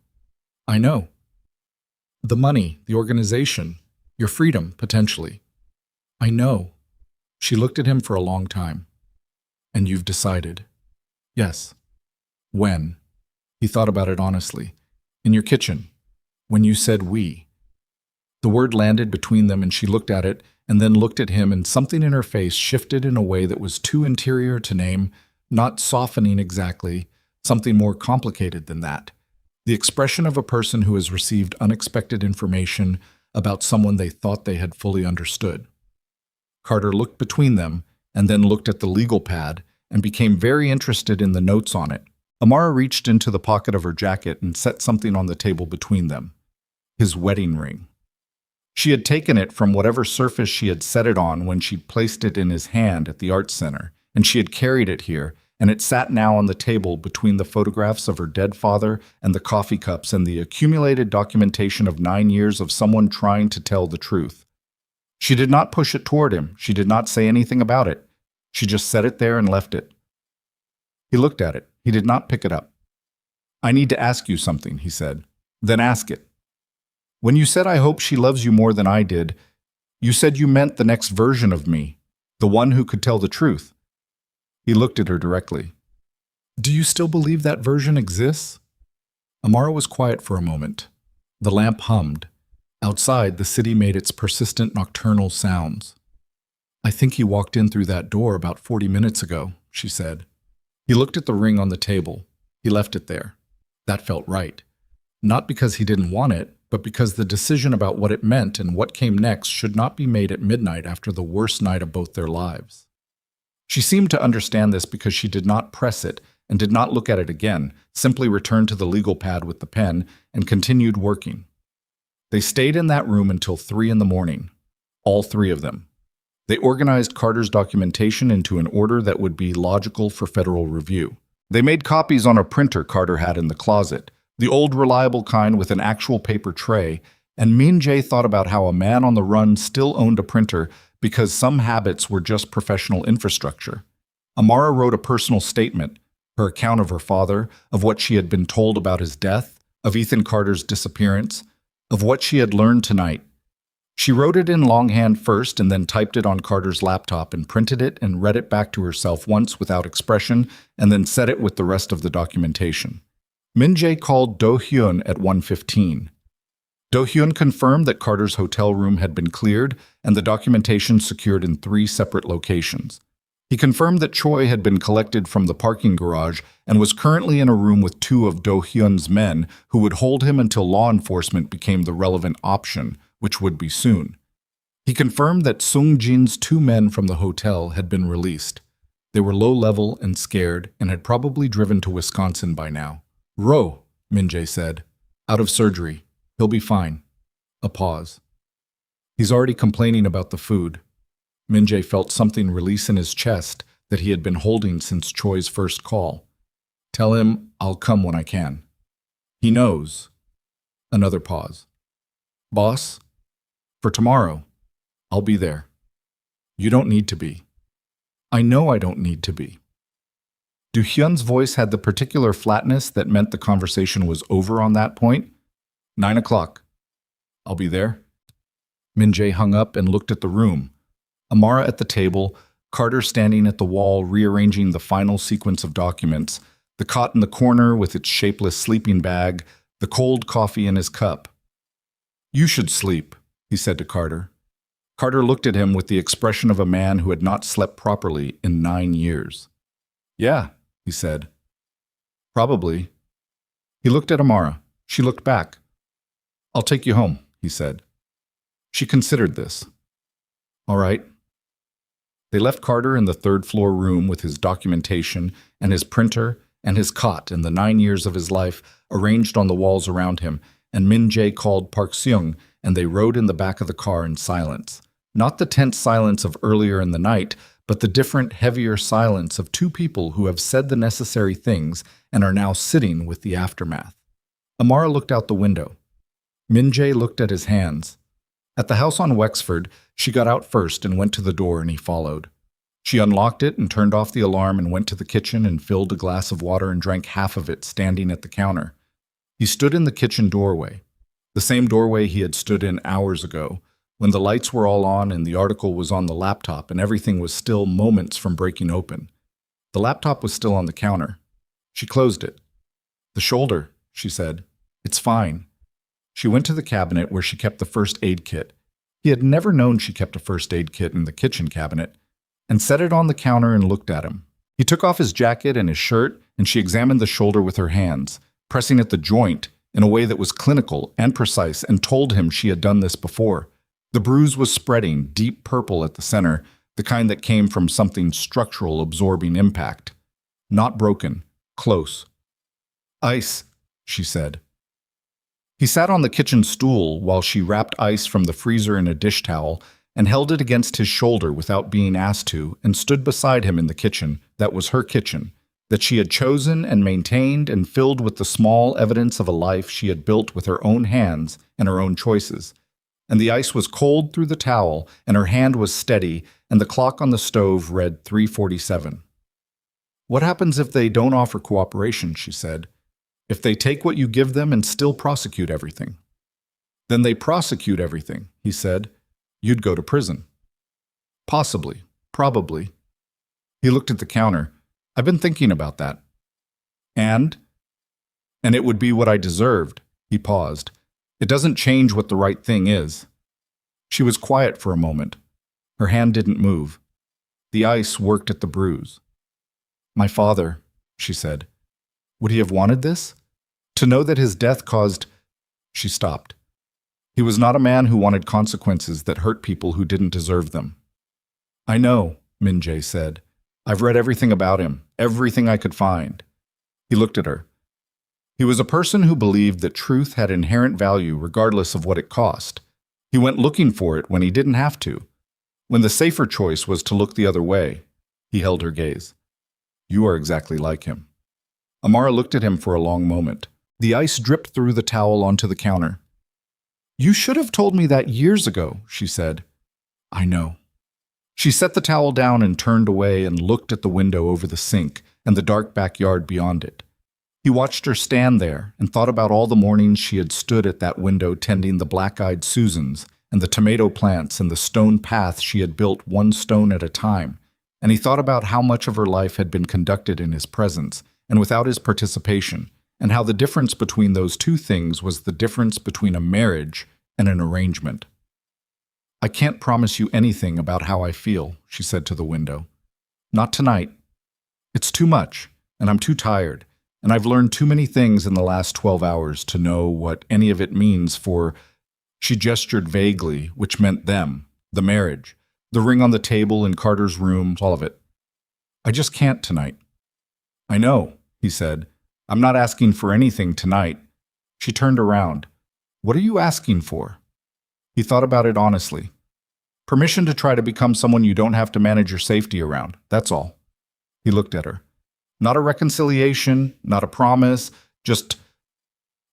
"I know." "The money, the organization, your freedom, potentially." "I know." She looked at him for a long time. "And you've decided?" "Yes." "When?" He thought about it honestly. "In your kitchen, when you said we." The word landed between them and she looked at it and then looked at him, and something in her face shifted in a way that was too interior to name, not softening exactly, something more complicated than that. The expression of a person who has received unexpected information about someone they thought they had fully understood. Carter looked between them and then looked at the legal pad and became very interested in the notes on it. Amara reached into the pocket of her jacket and set something on the table between them. His wedding ring. She had taken it from whatever surface she had set it on when she placed it in his hand at the art center, and she had carried it here, and it sat now on the table between the photographs of her dead father and the coffee cups and the accumulated documentation of 9 years of someone trying to tell the truth. She did not push it toward him. She did not say anything about it. She just set it there and left it. He looked at it. He did not pick it up. "I need to ask you something," he said. "Then ask it. When you said I hope she loves you more than I did, you said you meant the next version of me, the one who could tell the truth." He looked at her directly. "Do you still believe that version exists?" Amara was quiet for a moment. The lamp hummed. Outside, the city made its persistent nocturnal sounds. "I think he walked in through that door about 40 minutes ago," she said. He looked at the ring on the table. He left it there. That felt right. Not because he didn't want it, but because the decision about what it meant and what came next should not be made at midnight after the worst night of both their lives. She seemed to understand this because she did not press it and did not look at it again, simply returned to the legal pad with the pen and continued working. They stayed in that room until 3 in the morning, all 3 of them. They organized Carter's documentation into an order that would be logical for federal review. They made copies on a printer Carter had in the closet, the old reliable kind with an actual paper tray, and Min Jae thought about how a man on the run still owned a printer because some habits were just professional infrastructure. Amara wrote a personal statement, her account of her father, of what she had been told about his death, of Ethan Carter's disappearance, of what she had learned tonight. She wrote it in longhand first and then typed it on Carter's laptop and printed it and read it back to herself once without expression and then said it with the rest of the documentation. Min-jae called Do-hyun at 1:15. Do-hyun confirmed that Carter's hotel room had been cleared and the documentation secured in 3 separate locations. He confirmed that Choi had been collected from the parking garage and was currently in a room with 2 of Do-hyun's men who would hold him until law enforcement became the relevant option, which would be soon. He confirmed that Sung-jin's 2 men from the hotel had been released. They were low-level and scared and had probably driven to Wisconsin by now. "Ro," Min-jae said. "Out of surgery. He'll be fine." A pause. "He's already complaining about the food." Min-jae felt something release in his chest that he had been holding since Choi's first call. "Tell him I'll come when I can." "He knows." Another pause. "Boss, for tomorrow, I'll be there." "You don't need to be." "I know I don't need to be." Do-hyun's voice had the particular flatness that meant the conversation was over on that point. 9 o'clock. "I'll be there." Min-jae hung up and looked at the room. Amara at the table, Carter standing at the wall rearranging the final sequence of documents, the cot in the corner with its shapeless sleeping bag, the cold coffee in his cup. "You should sleep," he said to Carter. Carter looked at him with the expression of a man who had not slept properly in 9 years. "Yeah," he said. "Probably." He looked at Amara. She looked back. "I'll take you home," he said. She considered this. "All right." They left Carter in the 3rd-floor room with his documentation and his printer and his cot and the 9 years of his life arranged on the walls around him, and Min-jae called Park Seung, and they rode in the back of the car in silence. Not the tense silence of earlier in the night, but the different, heavier silence of 2 people who have said the necessary things and are now sitting with the aftermath. Amara looked out the window. Min-jae looked at his hands. At the house on Wexford, she got out first and went to the door and he followed. She unlocked it and turned off the alarm and went to the kitchen and filled a glass of water and drank half of it standing at the counter. He stood in the kitchen doorway, the same doorway he had stood in hours ago, when the lights were all on and the article was on the laptop and everything was still moments from breaking open. The laptop was still on the counter. She closed it. "The shoulder," she said. "It's fine." She went to the cabinet where she kept the first aid kit. He had never known she kept a first aid kit in the kitchen cabinet, and set it on the counter and looked at him. He took off his jacket and his shirt, and she examined the shoulder with her hands, pressing at the joint in a way that was clinical and precise, and told him she had done this before. The bruise was spreading, deep purple at the center, the kind that came from something structural absorbing impact. Not broken, close. "Ice," she said. He sat on the kitchen stool while she wrapped ice from the freezer in a dish towel and held it against his shoulder without being asked to, and stood beside him in the kitchen that was her kitchen, that she had chosen and maintained and filled with the small evidence of a life she had built with her own hands and her own choices. And the ice was cold through the towel, and her hand was steady, and the clock on the stove read 3:47. "What happens if they don't offer cooperation?" she said. "If they take what you give them and still prosecute everything?" "Then they prosecute everything," he said. "You'd go to prison." "Possibly. Probably." He looked at the counter. "I've been thinking about that." And it would be what I deserved." He paused. "It doesn't change what the right thing is." She was quiet for a moment. Her hand didn't move. The ice worked at the bruise. "My father," she said. "Would he have wanted this? To know that his death caused—" She stopped. "He was not a man who wanted consequences that hurt people who didn't deserve them." "I know," Min-jae said. "I've read everything about him, everything I could find." He looked at her. He was a person who believed that truth had inherent value regardless of what it cost. He went looking for it when he didn't have to. When the safer choice was to look the other way, he held her gaze. "You are exactly like him." Amara looked at him for a long moment. The ice dripped through the towel onto the counter. "You should have told me that years ago," she said. "I know." She set the towel down and turned away and looked at the window over the sink and the dark backyard beyond it. He watched her stand there and thought about all the mornings she had stood at that window tending the black-eyed Susans and the tomato plants and the stone path she had built one stone at a time, and he thought about how much of her life had been conducted in his presence and without his participation, and how the difference between those two things was the difference between a marriage and an arrangement. "I can't promise you anything about how I feel," she said to the window. "Not tonight. It's too much, and I'm too tired, and I've learned too many things in the last 12 hours to know what any of it means for—" She gestured vaguely, which meant them, the marriage, the ring on the table in Carter's room, all of it. "I just can't tonight." "I know," he said. "I'm not asking for anything tonight." She turned around. "What are you asking for?" He thought about it honestly. "Permission to try to become someone you don't have to manage your safety around, that's all." He looked at her. Not a reconciliation, not a promise, just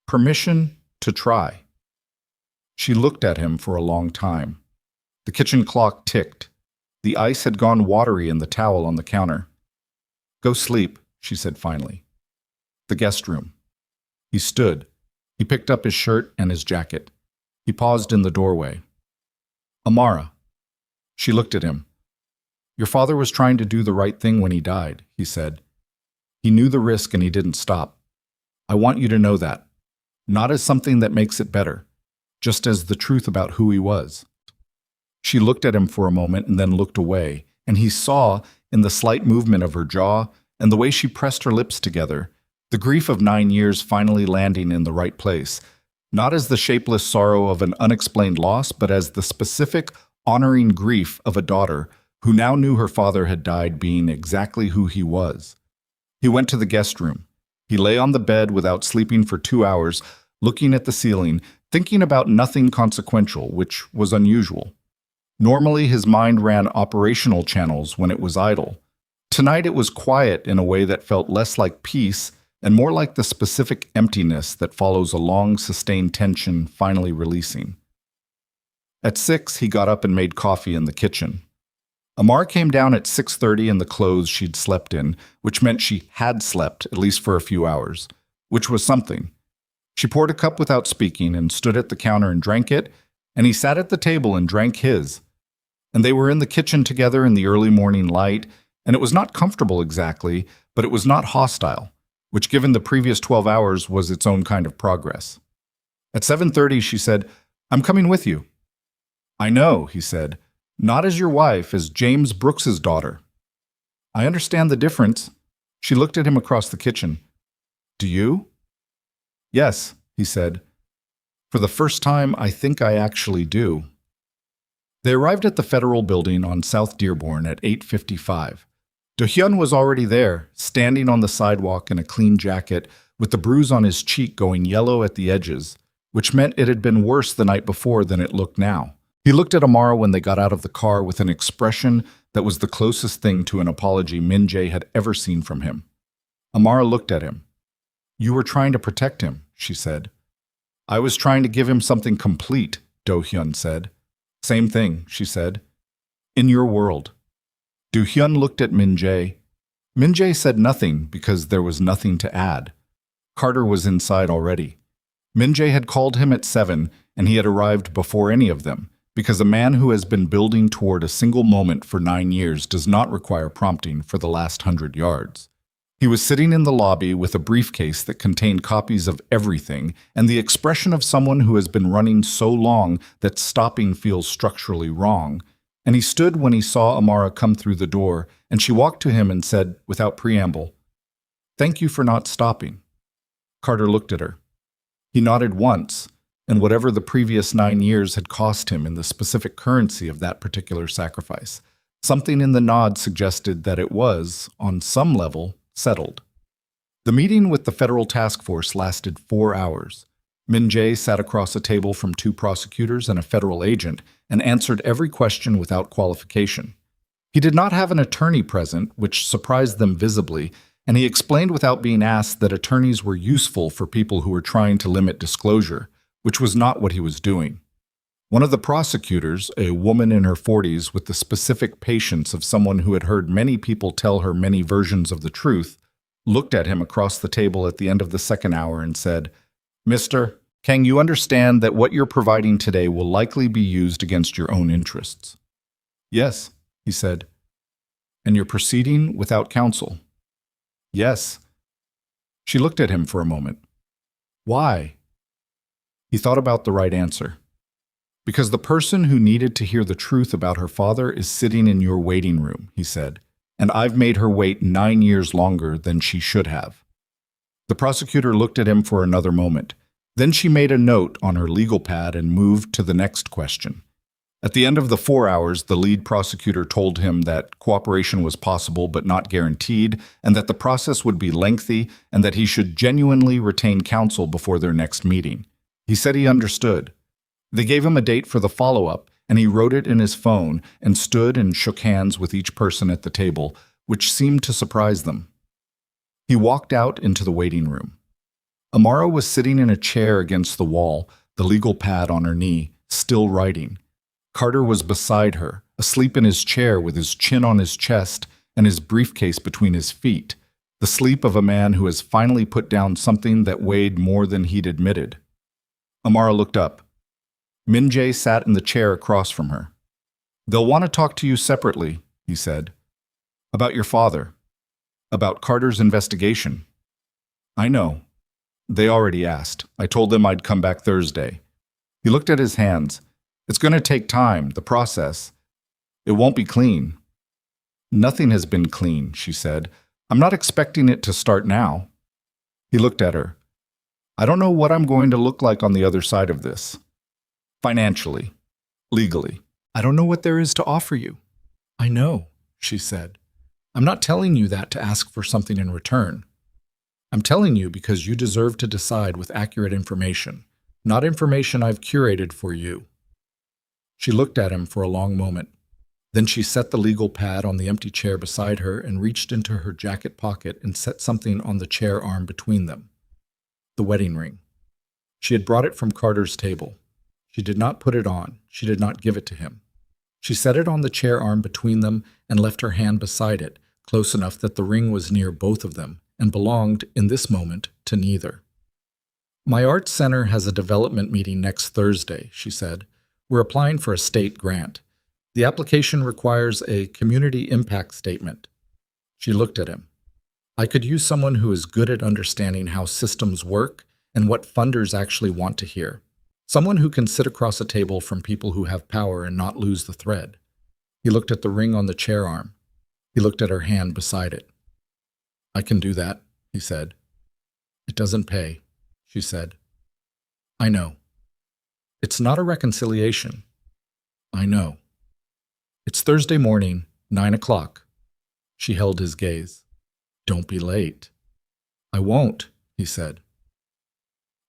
permission to try. She looked at him for a long time. The kitchen clock ticked. The ice had gone watery in the towel on the counter. "Go sleep," she said finally. The guest room. He stood. He picked up his shirt and his jacket. He paused in the doorway. "Amara." She looked at him. "Your father was trying to do the right thing when he died," he said. "He knew the risk and he didn't stop. I want you to know that. Not as something that makes it better, just as the truth about who he was." She looked at him for a moment and then looked away, and he saw, in the slight movement of her jaw and the way she pressed her lips together, the grief of 9 years finally landing in the right place, not as the shapeless sorrow of an unexplained loss, but as the specific, honoring grief of a daughter who now knew her father had died being exactly who he was. He went to the guest room. He lay on the bed without sleeping for 2 hours, looking at the ceiling, thinking about nothing consequential, which was unusual. Normally, his mind ran operational channels when it was idle. Tonight it was quiet in a way that felt less like peace and more like the specific emptiness that follows a long, sustained tension finally releasing. At 6, he got up and made coffee in the kitchen. Amara came down at 6:30 in the clothes she'd slept in, which meant she had slept, at least for a few hours, which was something. She poured a cup without speaking and stood at the counter and drank it, and he sat at the table and drank his. And they were in the kitchen together in the early morning light, and it was not comfortable exactly, but it was not hostile, which given the previous 12 hours was its own kind of progress. At 7:30 she said, "I'm coming with you." "I know," he said. "Not as your wife, as James Brooks's daughter." "I understand the difference." She looked at him across the kitchen. "Do you?" "Yes," he said. "For the first time, I think I actually do." They arrived at the Federal Building on South Dearborn at 8:55. Do-hyun was already there, standing on the sidewalk in a clean jacket, with the bruise on his cheek going yellow at the edges, which meant it had been worse the night before than it looked now. He looked at Amara when they got out of the car with an expression that was the closest thing to an apology Min-jae had ever seen from him. Amara looked at him. "You were trying to protect him," she said. "I was trying to give him something complete," Do-hyun said. "Same thing," she said. "In your world." Do-hyun looked at Min-jae. Min-jae said nothing because there was nothing to add. Carter was inside already. Min-jae had called him at 7, and he had arrived before any of them, because a man who has been building toward a single moment for 9 years does not require prompting for the last 100 yards. He was sitting in the lobby with a briefcase that contained copies of everything and the expression of someone who has been running so long that stopping feels structurally wrong. And he stood when he saw Amara come through the door, and she walked to him and said, without preamble, "Thank you for not stopping." Carter looked at her. He nodded once, and whatever the previous 9 years had cost him in the specific currency of that particular sacrifice, something in the nod suggested that it was, on some level, settled. The meeting with the federal task force lasted 4 hours. Min-jae sat across a table from 2 prosecutors and a federal agent and answered every question without qualification. He did not have an attorney present, which surprised them visibly, and he explained without being asked that attorneys were useful for people who were trying to limit disclosure, which was not what he was doing. One of the prosecutors, a woman in her 40s with the specific patience of someone who had heard many people tell her many versions of the truth, looked at him across the table at the end of the second hour and said, "Mister, Kang, you understand that what you're providing today will likely be used against your own interests. Yes, he said. And you're proceeding without counsel. Yes. She looked at him for a moment. Why? He thought about the right answer. Because the person who needed to hear the truth about her father is sitting in your waiting room, he said, and I've made her wait 9 years longer than she should have. The prosecutor looked at him for another moment. Then she made a note on her legal pad and moved to the next question. At the end of the 4 hours, the lead prosecutor told him that cooperation was possible but not guaranteed, and that the process would be lengthy, and that he should genuinely retain counsel before their next meeting. He said he understood. They gave him a date for the follow-up, and he wrote it in his phone and stood and shook hands with each person at the table, which seemed to surprise them. He walked out into the waiting room. Amara was sitting in a chair against the wall, the legal pad on her knee, still writing. Carter was beside her, asleep in his chair with his chin on his chest and his briefcase between his feet, the sleep of a man who has finally put down something that weighed more than he'd admitted. Amara looked up. Min-jae sat in the chair across from her. They'll want to talk to you separately, he said. About your father. About Carter's investigation. I know. They already asked. I told them I'd come back Thursday. He looked at his hands. It's going to take time, the process. It won't be clean. Nothing has been clean, she said. I'm not expecting it to start now. He looked at her. I don't know what I'm going to look like on the other side of this. Financially. Legally. I don't know what there is to offer you. I know, she said. I'm not telling you that to ask for something in return. I'm telling you because you deserve to decide with accurate information, not information I've curated for you. She looked at him for a long moment. Then she set the legal pad on the empty chair beside her and reached into her jacket pocket and set something on the chair arm between them. The wedding ring. She had brought it from Carter's table. She did not put it on. She did not give it to him. She set it on the chair arm between them and left her hand beside it, close enough that the ring was near both of them and belonged, in this moment, to neither. My art center has a development meeting next Thursday, she said. We're applying for a state grant. The application requires a community impact statement. She looked at him. I could use someone who is good at understanding how systems work and what funders actually want to hear. Someone who can sit across a table from people who have power and not lose the thread. He looked at the ring on the chair arm. He looked at her hand beside it. I can do that, he said. It doesn't pay, she said. I know. It's not a reconciliation. I know. It's Thursday morning, 9 o'clock. She held his gaze. Don't be late. I won't, he said.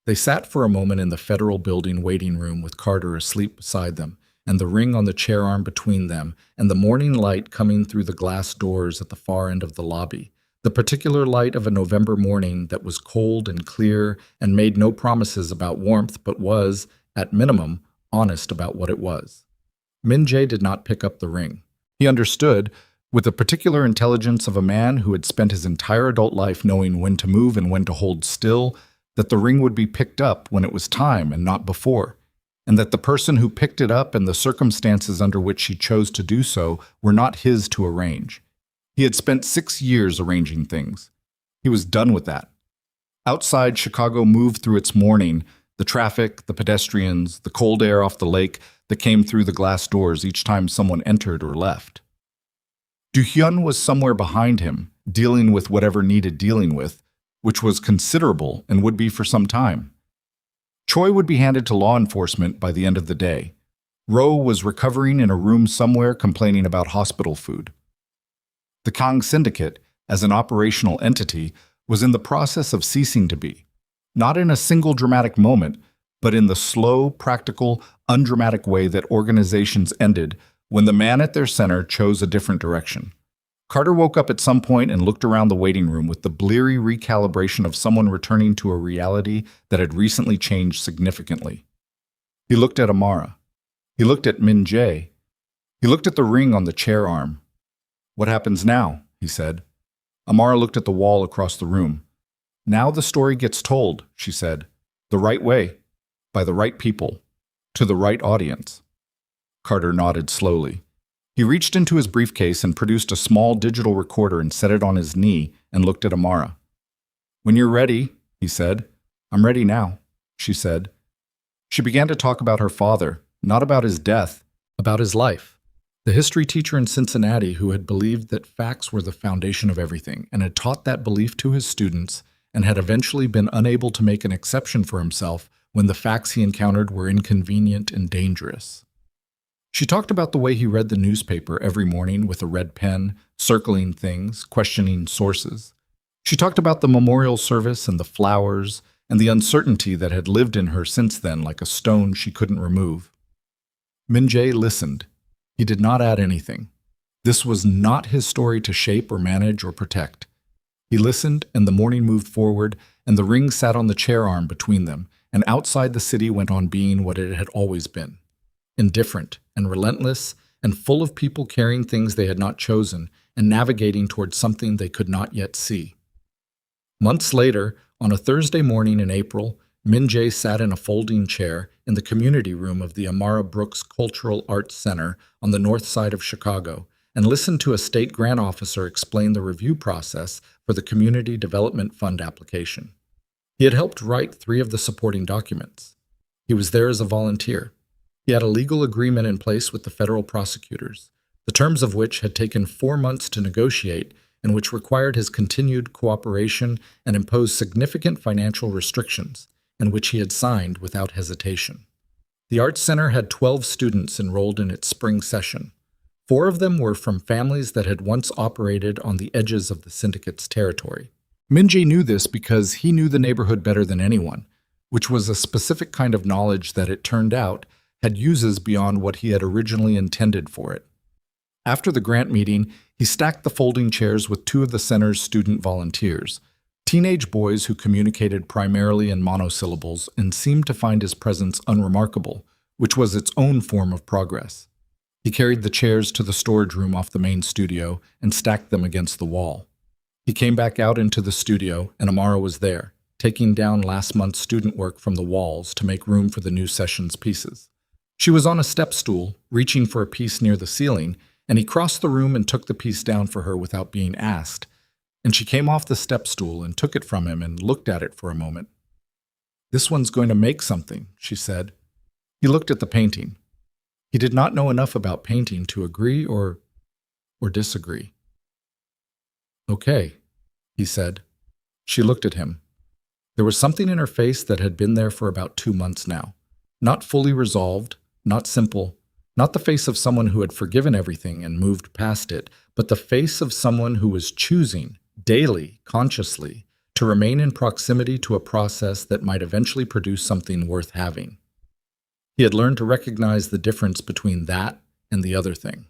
They sat for a moment in the federal building waiting room with Carter asleep beside them, and the ring on the chair arm between them, and the morning light coming through the glass doors at the far end of the lobby, the particular light of a November morning that was cold and clear and made no promises about warmth but was, at minimum, honest about what it was. Min-jae did not pick up the ring. He understood, with the particular intelligence of a man who had spent his entire adult life knowing when to move and when to hold still, that the ring would be picked up when it was time and not before, and that the person who picked it up and the circumstances under which she chose to do so were not his to arrange. He had spent 6 years arranging things. He was done with that. Outside, Chicago moved through its morning, the traffic, the pedestrians, the cold air off the lake that came through the glass doors each time someone entered or left. Do-hyun was somewhere behind him, dealing with whatever needed dealing with, which was considerable and would be for some time. Choi would be handed to law enforcement by the end of the day. Ro was recovering in a room somewhere complaining about hospital food. The Kang Syndicate, as an operational entity, was in the process of ceasing to be, not in a single dramatic moment, but in the slow, practical, undramatic way that organizations ended when the man at their center chose a different direction. Carter woke up at some point and looked around the waiting room with the bleary recalibration of someone returning to a reality that had recently changed significantly. He looked at Amara. He looked at Min-jae. He looked at the ring on the chair arm. What happens now? He said. Amara looked at the wall across the room. Now the story gets told, she said. The right way. by the right people, to the right audience. Carter nodded slowly. He reached into his briefcase and produced a small digital recorder and set it on his knee and looked at Amara. "When you're ready," he said. "I'm ready now," she said. She began to talk about her father, not about his death, about his life. The history teacher in Cincinnati who had believed that facts were the foundation of everything and had taught that belief to his students and had eventually been unable to make an exception for himself when the facts he encountered were inconvenient and dangerous. She talked about the way he read the newspaper every morning with a red pen, circling things, questioning sources. She talked about the memorial service and the flowers and the uncertainty that had lived in her since then like a stone she couldn't remove. Min-jae listened. He did not add anything. This was not his story to shape or manage or protect. He listened, and the morning moved forward, and the ring sat on the chair arm between them, and outside the city went on being what it had always been. Indifferent and relentless and full of people carrying things they had not chosen and navigating towards something they could not yet see. Months later, on a Thursday morning in April, Min-jae sat in a folding chair in the community room of the Amara Brooks Cultural Arts Center on the north side of Chicago and listened to a state grant officer explain the review process for the Community Development Fund application. He had helped write 3 of the supporting documents. He was there as a volunteer. He had a legal agreement in place with the federal prosecutors, the terms of which had taken 4 months to negotiate and which required his continued cooperation and imposed significant financial restrictions, and which he had signed without hesitation. The Arts Center had 12 students enrolled in its spring session. 4 of them were from families that had once operated on the edges of the syndicate's territory. Min-jae knew this because he knew the neighborhood better than anyone, which was a specific kind of knowledge that, it turned out, had uses beyond what he had originally intended for it. After the grant meeting, he stacked the folding chairs with 2 of the center's student volunteers, teenage boys who communicated primarily in monosyllables and seemed to find his presence unremarkable, which was its own form of progress. He carried the chairs to the storage room off the main studio and stacked them against the wall. He came back out into the studio, and Amara was there, taking down last month's student work from the walls to make room for the new session's pieces. She was on a step stool, reaching for a piece near the ceiling, and he crossed the room and took the piece down for her without being asked. And she came off the step stool and took it from him and looked at it for a moment. "This one's going to make something," she said. He looked at the painting. He did not know enough about painting to agree or disagree. "Okay," he said. She looked at him. There was something in her face that had been there for about 2 months now. Not fully resolved, not simple, not the face of someone who had forgiven everything and moved past it, but the face of someone who was choosing, daily, consciously, to remain in proximity to a process that might eventually produce something worth having. He had learned to recognize the difference between that and the other thing.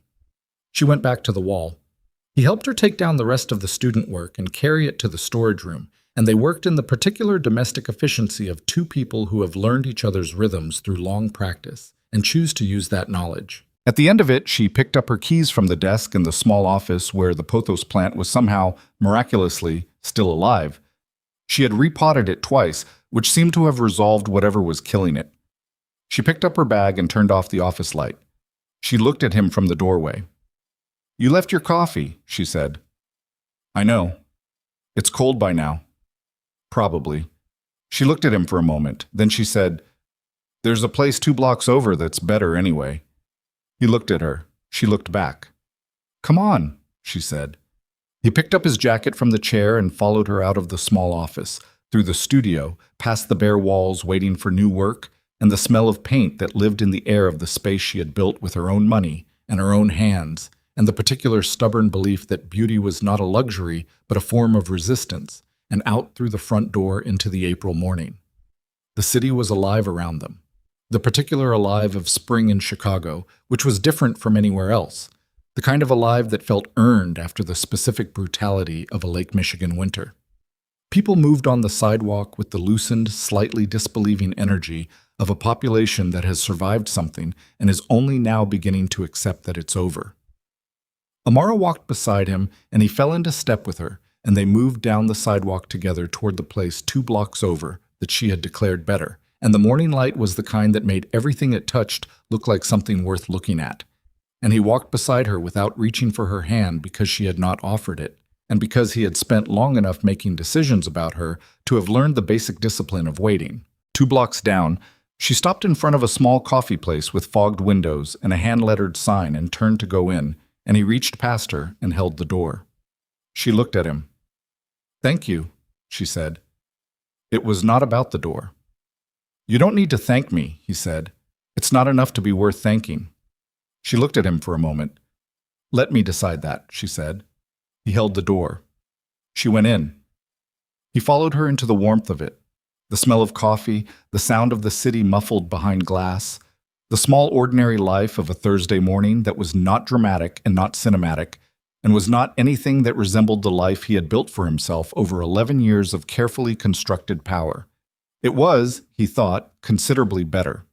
She went back to the wall. He helped her take down the rest of the student work and carry it to the storage room, and they worked in the particular domestic efficiency of 2 people who have learned each other's rhythms through long practice and choose to use that knowledge. At the end of it, she picked up her keys from the desk in the small office where the pothos plant was somehow, miraculously, still alive. She had repotted it twice, which seemed to have resolved whatever was killing it. She picked up her bag and turned off the office light. She looked at him from the doorway. "You left your coffee," she said. "I know. It's cold by now." "Probably." She looked at him for a moment. Then she said, "There's a place 2 blocks over that's better anyway." He looked at her. She looked back. "Come on," she said. He picked up his jacket from the chair and followed her out of the small office, through the studio, past the bare walls waiting for new work, and the smell of paint that lived in the air of the space she had built with her own money and her own hands, and the particular stubborn belief that beauty was not a luxury but a form of resistance, and out through the front door into the April morning. The city was alive around them. The particular alive of spring in Chicago, which was different from anywhere else. The kind of alive that felt earned after the specific brutality of a Lake Michigan winter. People moved on the sidewalk with the loosened, slightly disbelieving energy of a population that has survived something and is only now beginning to accept that it's over. Amara walked beside him, and he fell into step with her, and they moved down the sidewalk together toward the place 2 blocks over that she had declared better, and the morning light was the kind that made everything it touched look like something worth looking at. And he walked beside her without reaching for her hand because she had not offered it, and because he had spent long enough making decisions about her to have learned the basic discipline of waiting. 2 blocks down, she stopped in front of a small coffee place with fogged windows and a hand-lettered sign and turned to go in, and he reached past her and held the door. She looked at him. "Thank you," she said. It was not about the door. "You don't need to thank me," he said. "It's not enough to be worth thanking." She looked at him for a moment. "Let me decide that," she said. He held the door. She went in. He followed her into the warmth of it. The smell of coffee, the sound of the city muffled behind glass, the small ordinary life of a Thursday morning that was not dramatic and not cinematic, and was not anything that resembled the life he had built for himself over 11 years of carefully constructed power. It was, he thought, considerably better.